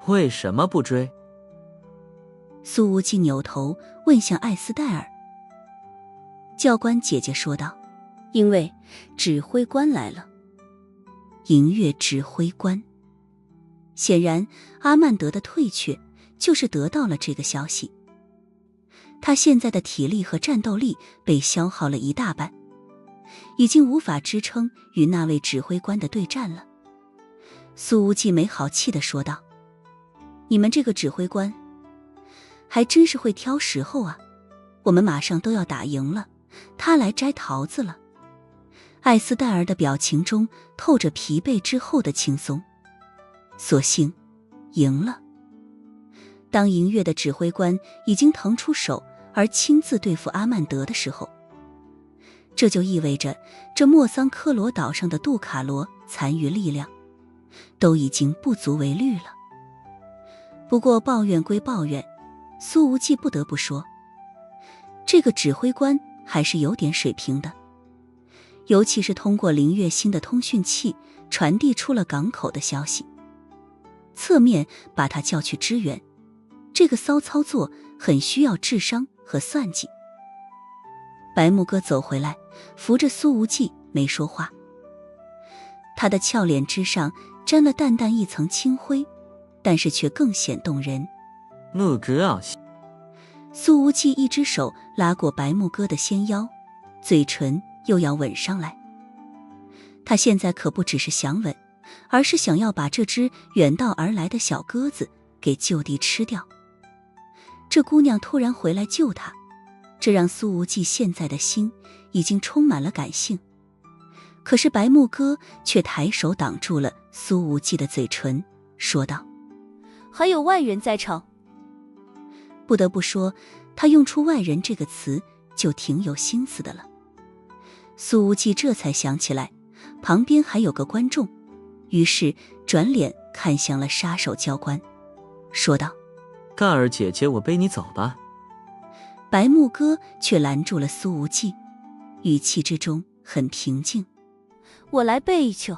为什么不追？苏无忌扭头问向艾斯戴尔。教官姐姐说道：“因为指挥官来了。”银月指挥官。显然阿曼德的退却就是得到了这个消息。他现在的体力和战斗力被消耗了一大半，已经无法支撑与那位指挥官的对战了。苏无忌没好气地说道：“你们这个指挥官还真是会挑时候啊，我们马上都要打赢了，他来摘桃子了。”艾斯戴尔的表情中透着疲惫之后的轻松。所幸赢了。当银月的指挥官已经腾出手而亲自对付阿曼德的时候，这就意味着这莫桑科罗岛上的杜卡罗残余力量都已经不足为虑了。不过抱怨归抱怨，苏无忌不得不说，这个指挥官还是有点水平的，尤其是通过林月心的通讯器传递出了港口的消息，侧面把他叫去支援，这个骚操作很需要智商和算计。白木哥走回来，扶着苏无忌没说话，他的俏脸之上沾了淡淡一层青灰，但是却更显动人。木哥啊！苏无忌一只手拉过白木哥的纤腰，嘴唇又要吻上来。他现在可不只是想吻，而是想要把这只远道而来的小鸽子给就地吃掉。这姑娘突然回来救他，这让苏无忌现在的心已经充满了感性。可是白木哥却抬手挡住了苏无忌的嘴唇，说道：“还有外人在场。”不得不说，他用出外人这个词就挺有心思的了。苏无忌这才想起来旁边还有个观众，于是转脸看向了杀手教官，说道：盖尔姐姐，我背你走吧。白木哥却拦住了苏无忌，语气之中很平静：我来背一球。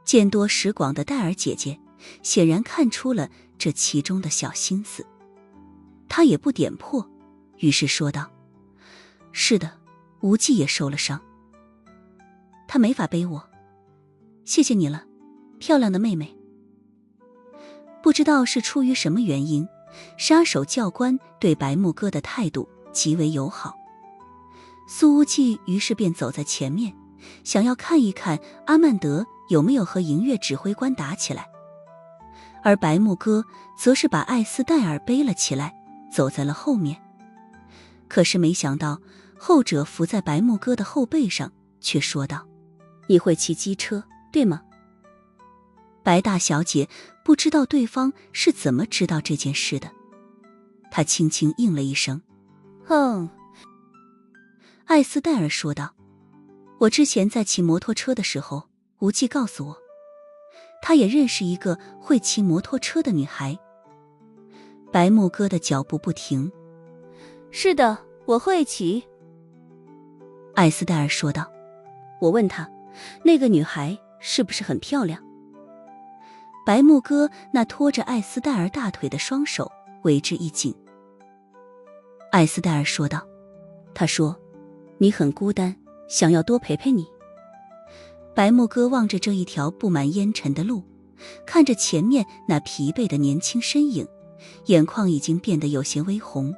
见多识广的戴尔姐姐显然看出了这其中的小心思，她也不点破，于是说道：是的，无忌也受了伤，他没法背我，谢谢你了，漂亮的妹妹。不知道是出于什么原因，杀手教官对白木哥的态度极为友好。苏无忌于是便走在前面，想要看一看阿曼德有没有和银月指挥官打起来，而白木哥则是把艾斯戴尔背了起来，走在了后面。可是没想到后者伏在白木哥的后背上，却说道：你会骑机车，对吗？白大小姐不知道对方是怎么知道这件事的，她轻轻应了一声：艾斯戴尔说道：我之前在骑摩托车的时候，无忌告诉我，他也认识一个会骑摩托车的女孩。白木哥的脚步不停：是的，我会骑。艾斯戴尔说道：我问他，那个女孩是不是很漂亮？白木哥那拖着艾斯戴尔大腿的双手为之一紧。艾斯戴尔说道：他说你很孤单，想要多陪陪你。白木哥望着这一条布满烟尘的路，看着前面那疲惫的年轻身影，眼眶已经变得有些微红。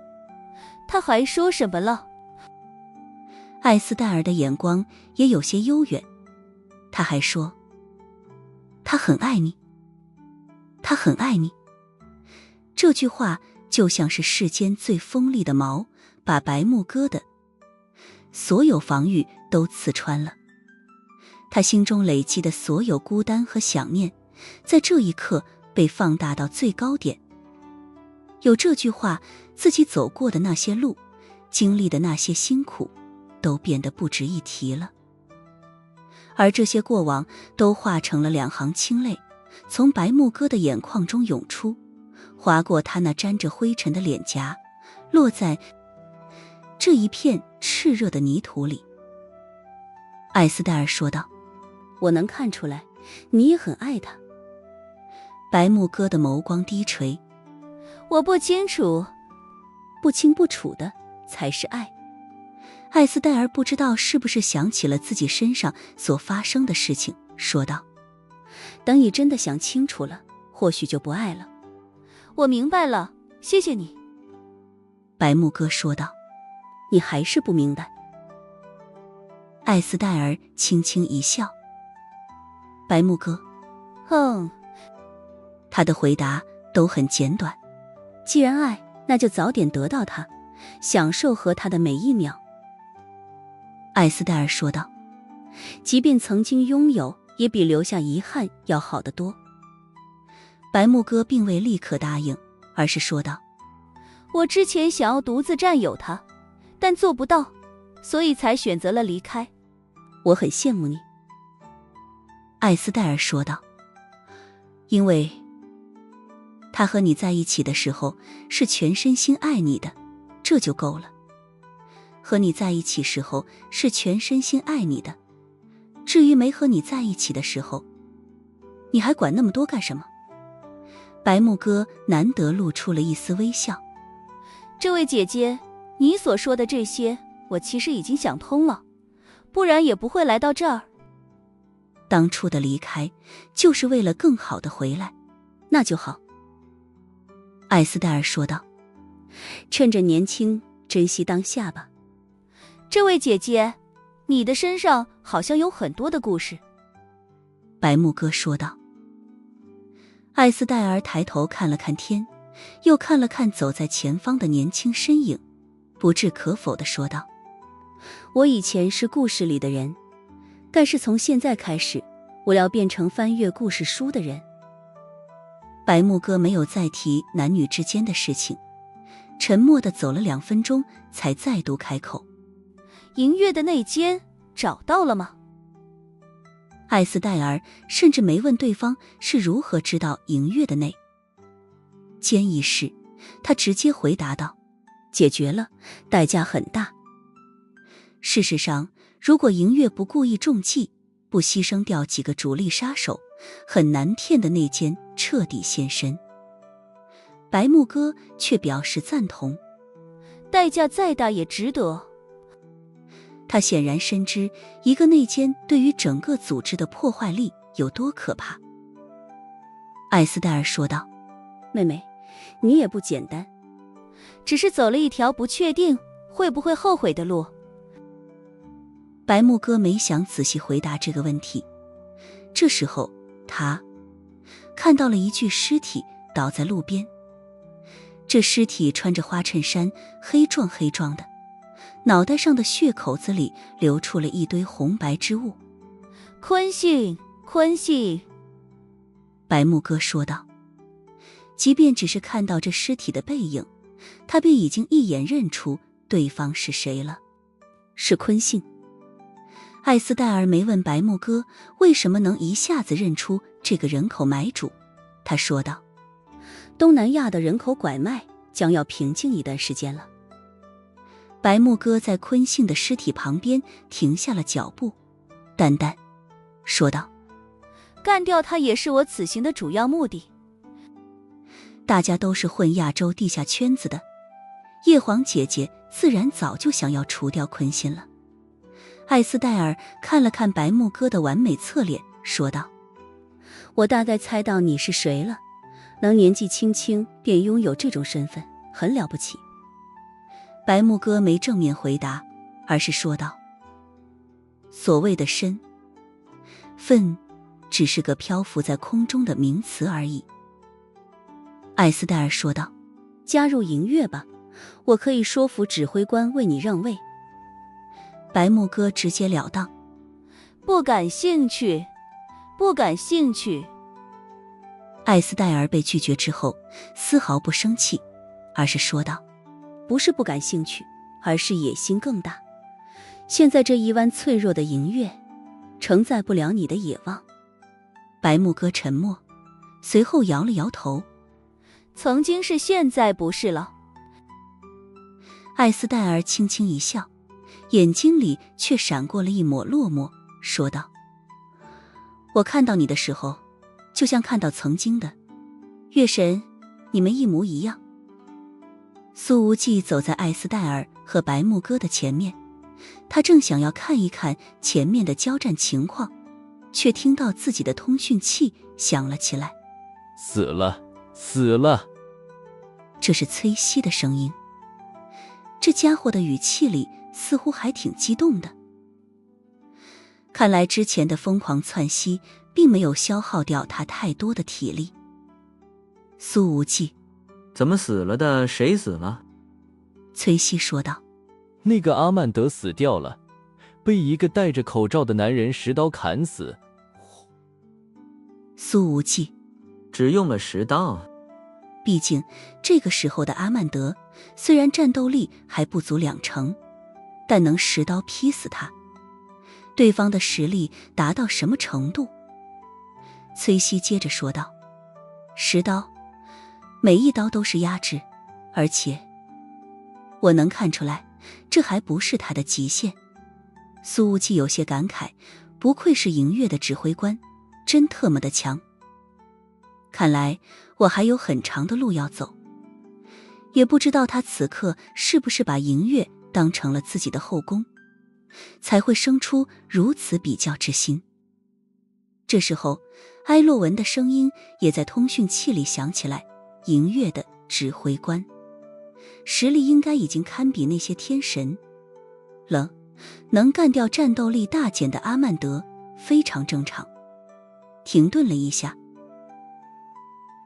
他还说什么了？艾斯戴尔的眼光也有些悠远，他还说他很爱你，他很爱你。这句话就像是世间最锋利的矛，把白木哥的所有防御都刺穿了。他心中累积的所有孤单和想念，在这一刻被放大到最高点。有这句话，自己走过的那些路，经历的那些辛苦，都变得不值一提了。而这些过往都化成了两行清泪，从白木哥的眼眶中涌出，划过他那沾着灰尘的脸颊，落在这一片炽热的泥土里。艾斯戴尔说道：我能看出来，你也很爱他。白木哥的眸光低垂：我不清楚，不清不楚的才是爱。艾斯戴尔不知道是不是想起了自己身上所发生的事情，说道：等你真的想清楚了，或许就不爱了。我明白了，谢谢你。白木哥说道：你还是不明白。艾斯戴尔轻轻一笑。白木哥，他的回答都很简短。既然爱，那就早点得到他，享受和他的每一秒。艾斯戴尔说道：即便曾经拥有，也比留下遗憾要好得多。白木哥并未立刻答应，而是说道：我之前想要独自占有他，但做不到，所以才选择了离开。我很羡慕你。艾斯戴尔说道：因为他和你在一起的时候是全身心爱你的，这就够了。和你在一起时候是全身心爱你的，至于没和你在一起的时候，你还管那么多干什么？白木哥难得露出了一丝微笑。这位姐姐，你所说的这些，我其实已经想通了，不然也不会来到这儿。当初的离开，就是为了更好的回来，那就好。艾斯戴尔说道：趁着年轻，珍惜当下吧。这位姐姐，你的身上好像有很多的故事。白木哥说道。艾斯戴尔抬头看了看天，又看了看走在前方的年轻身影，不置可否地说道：我以前是故事里的人，但是从现在开始，我要变成翻阅故事书的人。白木哥没有再提男女之间的事情，沉默地走了2分钟，才再度开口：银月的内奸找到了吗？艾斯戴尔甚至没问对方是如何知道银月的内奸一事，他直接回答道：解决了，代价很大。事实上，如果银月不故意中计，不牺牲掉几个主力杀手，很难骗得内奸彻底现身。白木哥却表示赞同，代价再大也值得。他显然深知一个内奸对于整个组织的破坏力有多可怕。艾斯戴尔说道：妹妹，你也不简单，只是走了一条不确定会不会后悔的路。白木哥没想仔细回答这个问题。这时候他看到了一具尸体倒在路边，这尸体穿着花衬衫，黑壮黑壮的，脑袋上的血口子里流出了一堆红白之物。坤信，坤信，白木哥说道。即便只是看到这尸体的背影，他便已经一眼认出对方是谁了，是坤信。艾斯戴尔没问白木哥为什么能一下子认出这个人口买主，他说道：东南亚的人口拐卖将要平静一段时间了。白木哥在坤信的尸体旁边停下了脚步，淡淡说道：干掉他也是我此行的主要目的。大家都是混亚洲地下圈子的，叶黄姐姐自然早就想要除掉坤信了。艾斯戴尔看了看白木哥的完美侧脸，说道：我大概猜到你是谁了，能年纪轻轻便拥有这种身份，很了不起。白木哥没正面回答，而是说道：所谓的身份只是个漂浮在空中的名词而已。艾斯戴尔说道：加入银月吧，我可以说服指挥官为你让位。白木哥直截了当：不感兴趣，不感兴趣。艾斯戴尔被拒绝之后丝毫不生气，而是说道：不是不感兴趣，而是野心更大。现在这一湾脆弱的银月承载不了你的野望。白木哥沉默，随后摇了摇头：曾经是，现在不是了。艾斯戴尔轻轻一笑，眼睛里却闪过了一抹落寞，说道：我看到你的时候，就像看到曾经的月神，你们一模一样。苏无忌走在艾斯戴尔和白木哥的前面，他正想要看一看前面的交战情况，却听到自己的通讯器响了起来。死了，死了！这是崔西的声音，这家伙的语气里似乎还挺激动的。看来之前的疯狂窜稀并没有消耗掉他太多的体力。苏无忌：怎么死了的？谁死了？崔西说道：那个阿曼德死掉了，被一个戴着口罩的男人10刀砍死。苏无忌：只用了10刀。毕竟这个时候的阿曼德虽然战斗力还不足20%，但能10刀劈死他，对方的实力达到什么程度？崔西接着说道：10刀，每一刀都是压制，而且我能看出来，这还不是他的极限。苏无忌有些感慨，不愧是银月的指挥官，真特么的强。看来我还有很长的路要走，也不知道他此刻是不是把银月当成了自己的后宫，才会生出如此比较之心。这时候埃洛文的声音也在通讯器里响起来：银月的指挥官实力应该已经堪比那些天神了，能干掉战斗力大减的阿曼德非常正常。停顿了一下，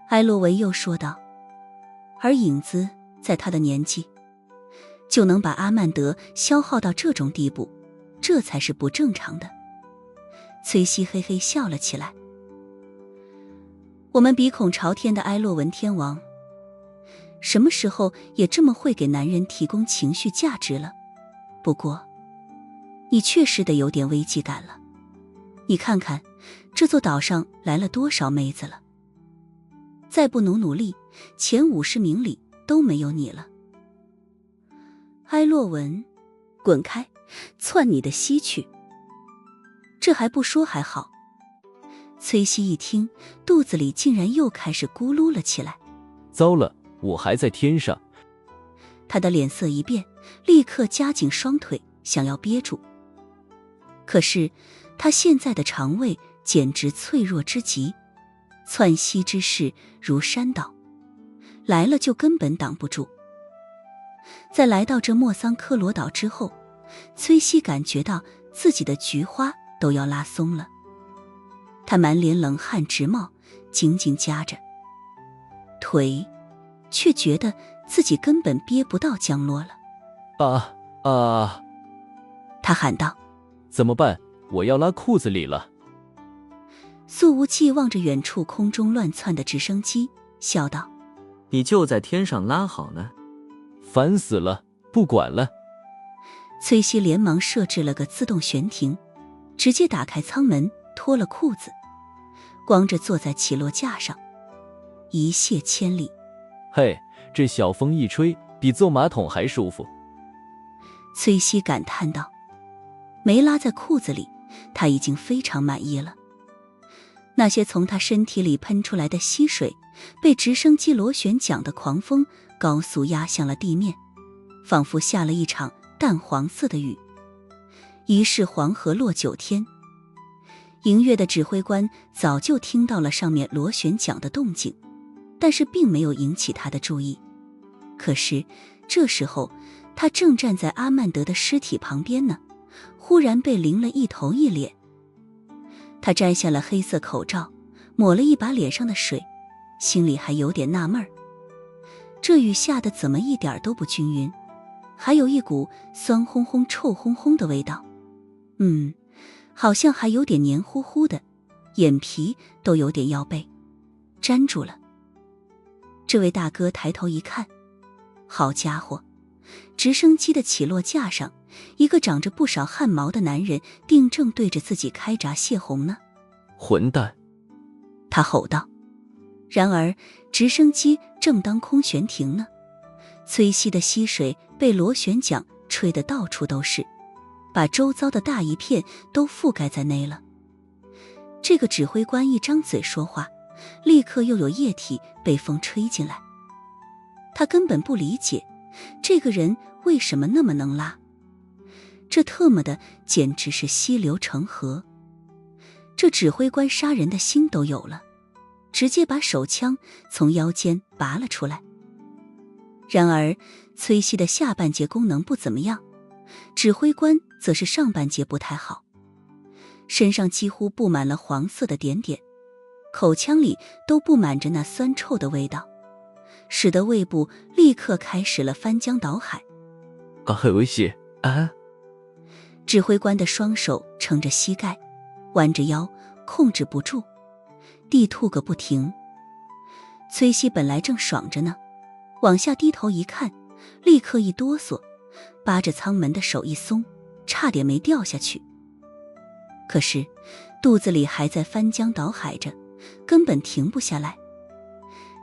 埃洛文又说道：而影子在他的年纪就能把阿曼德消耗到这种地步，这才是不正常的。崔西嘿嘿笑了起来：我们鼻孔朝天的埃洛文天王什么时候也这么会给男人提供情绪价值了？不过你确实得有点危机感了。你看看，这座岛上来了多少妹子了？再不努力，前50名里都没有你了。埃洛文，滚开，窜你的西去！这还不说还好，崔西一听，肚子里竟然又开始咕噜了起来。糟了，我还在天上！他的脸色一变，立刻夹紧双腿，想要憋住。可是他现在的肠胃简直脆弱之极，窜西之势如山倒，来了就根本挡不住。在来到这莫桑科罗岛之后，崔西感觉到自己的菊花都要拉松了。他满脸冷汗直冒，紧紧夹着腿，却觉得自己根本憋不到降落了。他喊道：怎么办？我要拉裤子里了。苏无忌望着远处空中乱窜的直升机，笑道：你就在天上拉好呢。烦死了，不管了。崔西连忙设置了个自动悬停，直接打开舱门，脱了裤子，光着坐在起落架上，一泻千里。嘿，这小风一吹，比坐马桶还舒服。崔西感叹道。没拉在裤子里，他已经非常满意了。那些从他身体里喷出来的溪水，被直升机螺旋桨的狂风高速压向了地面，仿佛下了一场淡黄色的雨。疑是黄河落9天。营月的指挥官早就听到了上面螺旋桨的动静，但是并没有引起他的注意。可是这时候他正站在阿曼德的尸体旁边呢，忽然被淋了一头一脸。他摘下了黑色口罩，抹了一把脸上的水，心里还有点纳闷儿，这雨下得怎么一点都不均匀，还有一股酸烘烘臭烘烘的味道。好像还有点黏糊糊的，眼皮都有点要被粘住了。这位大哥抬头一看，好家伙，直升机的起落架上，一个长着不少汗毛的男人定正对着自己开闸泄洪呢。混蛋！他吼道。然而直升机正当空悬停呢，崔西的溪水被螺旋桨吹得到处都是，把周遭的大一片都覆盖在内了。这个指挥官一张嘴说话，立刻又有液体被风吹进来。他根本不理解这个人为什么那么能拉，这特么的简直是溪流成河。这指挥官杀人的心都有了，直接把手枪从腰间拔了出来。然而崔西的下半截功能不怎么样，指挥官则是上半截不太好，身上几乎布满了黄色的点点，口腔里都布满着那酸臭的味道，使得胃部立刻开始了翻江倒海。很危险啊！指挥官的双手撑着膝盖，弯着腰，控制不住，地吐个不停。崔西本来正爽着呢，往下低头一看，立刻一哆嗦，扒着舱门的手一松，差点没掉下去。可是肚子里还在翻江倒海着，根本停不下来。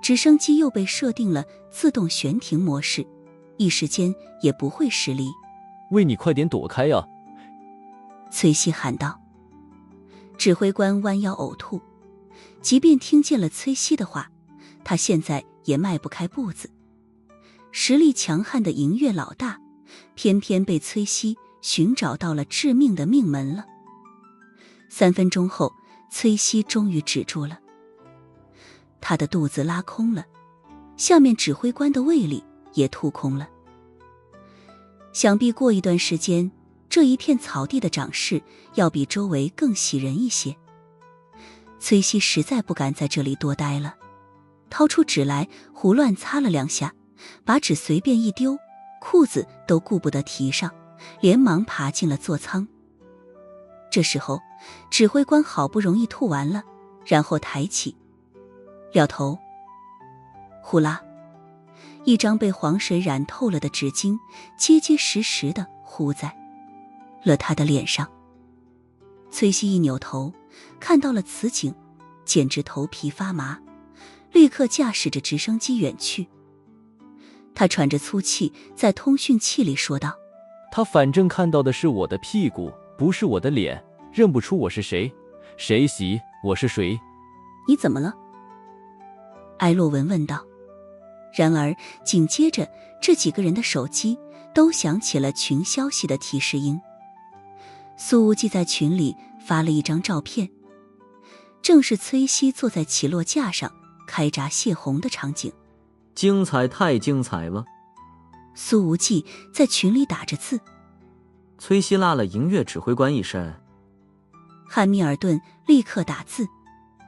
直升机又被设定了自动悬停模式，一时间也不会失离。喂，你快点躲开啊！崔西喊道。指挥官弯腰呕吐，即便听见了崔西的话，他现在也迈不开步子。实力强悍的营月老大，偏偏被崔西寻找到了致命的命门了。3分钟后，崔西终于止住了，他的肚子拉空了，下面指挥官的胃里也吐空了。想必过一段时间，这一片草地的长势要比周围更喜人一些。崔西实在不敢在这里多待了，掏出纸来胡乱擦了2下，把纸随便一丢，裤子都顾不得提上，连忙爬进了座舱。这时候指挥官好不容易吐完了，然后抬起了头，呼啦，一张被黄水染透了的纸巾结结实实地糊在了他的脸上。崔西一扭头，看到了此景，简直头皮发麻，立刻驾驶着直升机远去。他喘着粗气，在通讯器里说道：他反正看到的是我的屁股，不是我的脸，认不出我是谁。谁洗我是谁？你怎么了？埃洛文问道。然而紧接着，这几个人的手机都响起了群消息的提示音。苏无忌在群里发了一张照片，正是崔西坐在起落架上开闸泄洪的场景。精彩，太精彩了！苏无忌在群里打着字。崔西拉了银月指挥官一身。汉密尔顿立刻打字：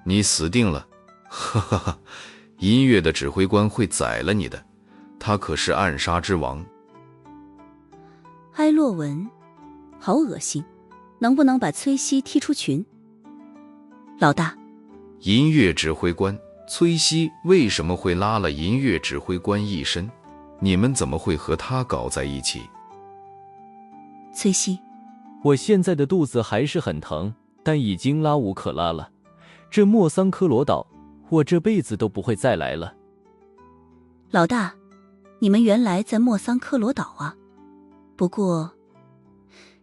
你死定了！哈哈哈，银月的指挥官会宰了你的，他可是暗杀之王。埃洛文：好恶心，能不能把崔西踢出群？老大，银月指挥官崔西为什么会拉了银月指挥官一身？你们怎么会和他搞在一起？崔西：我现在的肚子还是很疼，但已经拉无可拉了。这莫桑科罗岛，我这辈子都不会再来了。老大，你们原来在莫桑科罗岛啊？不过，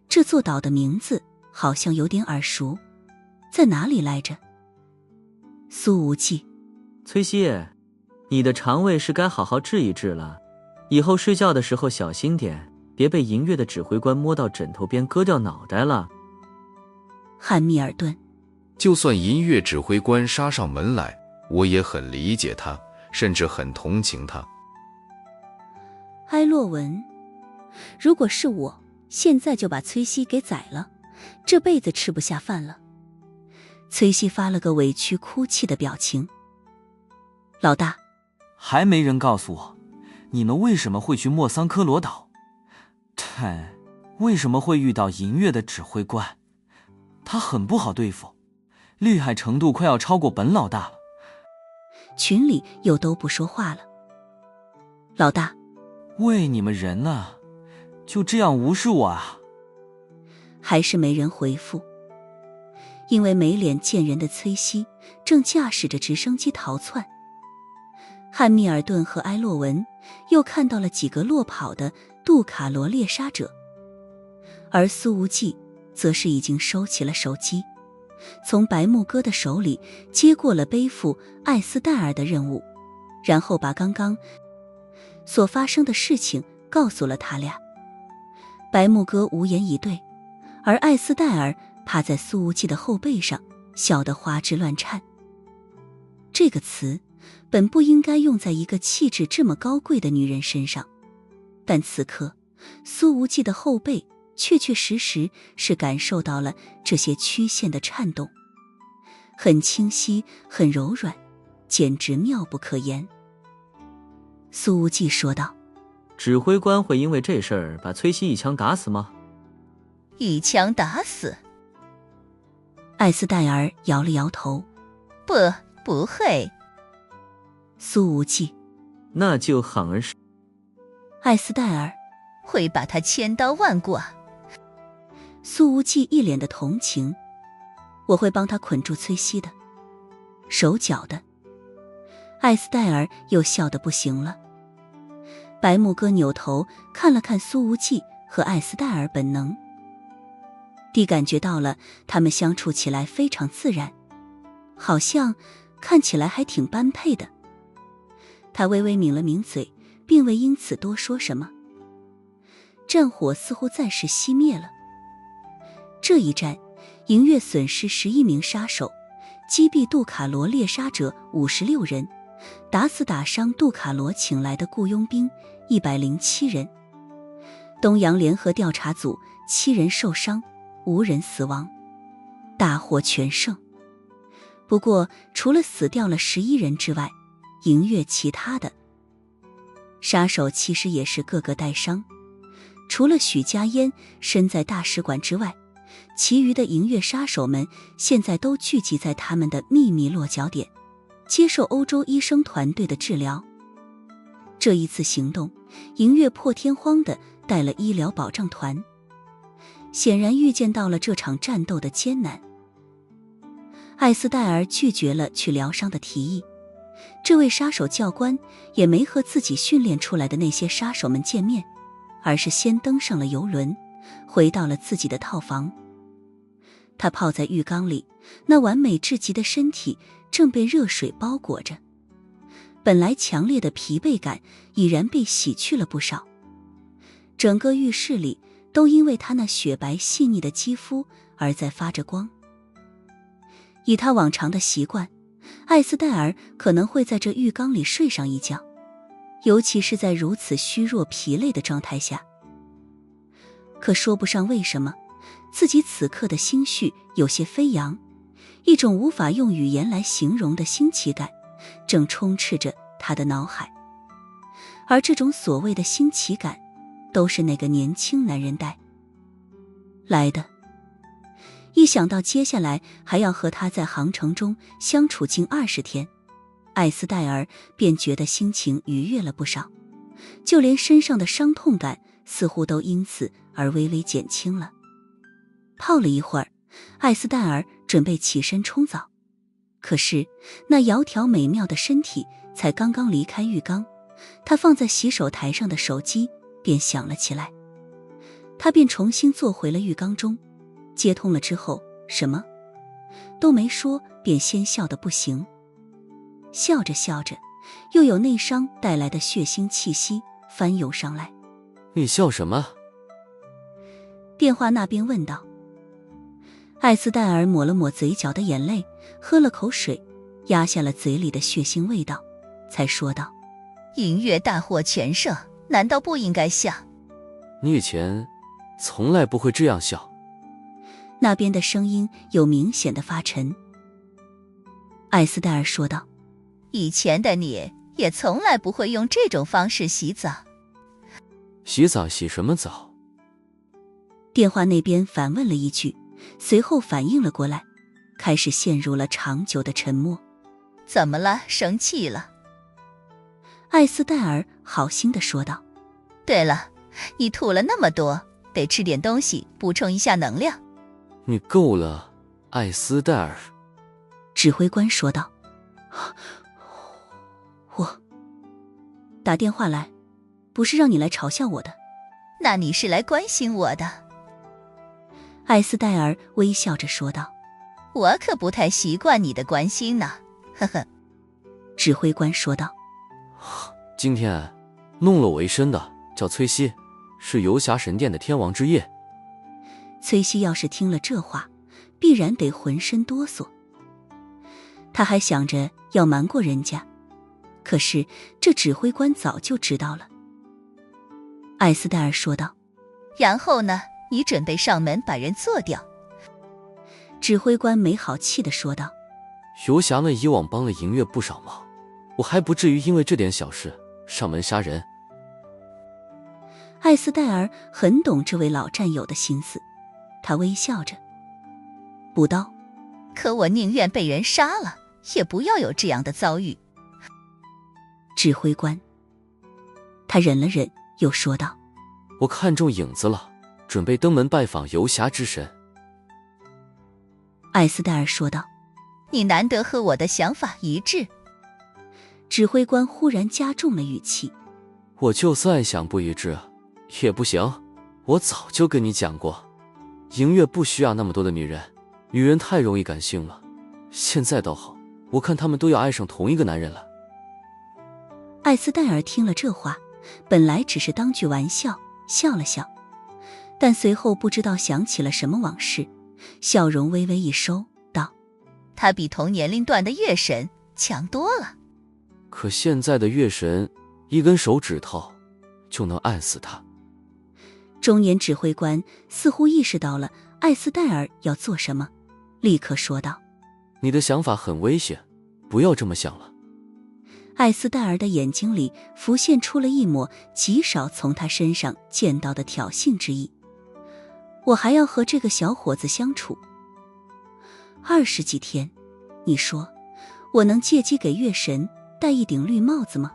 这座岛的名字好像有点耳熟，在哪里来着？苏无忌：崔西，你的肠胃是该好好治一治了，以后睡觉的时候小心点，别被银月的指挥官摸到枕头边割掉脑袋了。汉密尔顿：就算银月指挥官杀上门来，我也很理解他，甚至很同情他。埃洛文：如果是我，现在就把崔西给宰了，这辈子吃不下饭了。崔西发了个委屈哭泣的表情。老大，还没人告诉我，你们为什么会去莫桑科罗岛？为什么会遇到银月的指挥官？他很不好对付，厉害程度快要超过本老大了。群里又都不说话了。老大，喂你们人呢？就这样无视我啊？还是没人回复。因为没脸见人的崔西正驾驶着直升机逃窜。汉密尔顿和埃洛文又看到了几个落跑的杜卡罗猎杀者，而苏无忌则是已经收起了手机，从白木哥的手里接过了背负艾斯戴尔的任务，然后把刚刚所发生的事情告诉了他俩。白木哥无言以对，而艾斯戴尔趴在苏无忌的后背上，笑得花枝乱颤。这个词本不应该用在一个气质这么高贵的女人身上，但此刻苏无忌的后背确确实实是感受到了这些曲线的颤动，很清晰，很柔软，简直妙不可言。苏无忌说道：指挥官会因为这事儿把崔西一枪打死吗？一枪打死？艾斯戴尔摇了摇头：不会。苏无忌：那就好儿是。艾斯戴尔：会把他千刀万剐。苏无忌一脸的同情：我会帮他捆住崔西的，手脚的。艾斯戴尔又笑得不行了。白木哥扭头看了看苏无忌和艾斯戴尔，本能地感觉到了他们相处起来非常自然，好像看起来还挺般配的。他微微抿了抿嘴，并未因此多说什么。战火似乎暂时熄灭了。这一战，银月损失11名杀手，击毙杜卡罗猎杀者56人，打死打伤杜卡罗请来的雇佣兵107人。东洋联合调查组7人受伤，无人死亡，大获全胜。不过除了死掉了11人之外，银月其他的杀手其实也是个个带伤，除了许家烟身在大使馆之外，其余的银月杀手们现在都聚集在他们的秘密落脚点，接受欧洲医生团队的治疗。这一次行动，银月破天荒地带了医疗保障团，显然预见到了这场战斗的艰难。艾斯戴尔拒绝了去疗伤的提议，这位杀手教官也没和自己训练出来的那些杀手们见面，而是先登上了游轮，回到了自己的套房。他泡在浴缸里，那完美至极的身体正被热水包裹着，本来强烈的疲惫感已然被洗去了不少。整个浴室里都因为他那雪白细腻的肌肤而在发着光。以他往常的习惯，艾斯戴尔可能会在这浴缸里睡上一觉，尤其是在如此虚弱疲累的状态下。可说不上为什么，自己此刻的心绪有些飞扬，一种无法用语言来形容的新奇感正充斥着他的脑海。而这种所谓的新奇感，都是那个年轻男人带来的。一想到接下来还要和他在航程中相处近20天，艾斯戴尔便觉得心情愉悦了不少，就连身上的伤痛感似乎都因此而微微减轻了。泡了一会儿，艾斯戴尔准备起身冲澡，可是那窈窕美妙的身体才刚刚离开浴缸，他放在洗手台上的手机便响了起来。他便重新坐回了浴缸中，接通了之后什么都没说，便先笑得不行。笑着笑着，又有内伤带来的血腥气息翻涌上来。你笑什么？电话那边问道。艾斯戴尔抹了抹嘴角的眼泪，喝了口水，压下了嘴里的血腥味道，才说道：银月大获全胜，难道不应该笑？你以前从来不会这样笑。那边的声音有明显的发沉。艾斯戴尔说道：以前的你也从来不会用这种方式洗澡。洗澡洗什么澡？电话那边反问了一句，随后反应了过来，开始陷入了长久的沉默。怎么了？生气了？艾斯戴尔好心地说道：对了，你吐了那么多，得吃点东西补充一下能量。你够了，艾斯戴尔。指挥官说道：我打电话来，不是让你来嘲笑我的。那你是来关心我的。艾斯戴尔微笑着说道：我可不太习惯你的关心呢，呵呵。指挥官说道：今天弄了我一身的叫崔西，是游侠神殿的天王之夜。崔西要是听了这话，必然得浑身哆嗦。他还想着要瞒过人家，可是这指挥官早就知道了。艾斯戴尔说道：然后呢？你准备上门把人做掉？指挥官没好气地说道：游侠们以往帮了银月不少忙，我还不至于因为这点小事上门杀人。艾斯戴尔很懂这位老战友的心思，他微笑着补刀：可我宁愿被人杀了，也不要有这样的遭遇。指挥官他忍了忍，又说道：我看中影子了，准备登门拜访游侠之神。艾斯戴尔说道：你难得和我的想法一致。指挥官忽然加重了语气：我就算想不一致也不行，我早就跟你讲过，银月不需要那么多的女人，女人太容易感性了。现在倒好，我看他们都要爱上同一个男人了。艾斯戴尔听了这话，本来只是当句玩笑，笑了笑，但随后不知道想起了什么往事，笑容微微一收，道：他比同年龄段的月神强多了。可现在的月神一根手指头就能按死他。中年指挥官似乎意识到了艾斯戴尔要做什么，立刻说道：你的想法很危险，不要这么想了。艾斯戴尔的眼睛里浮现出了一抹极少从他身上见到的挑衅之意。我还要和这个小伙子相处20几天，你说我能借机给月神戴一顶绿帽子吗？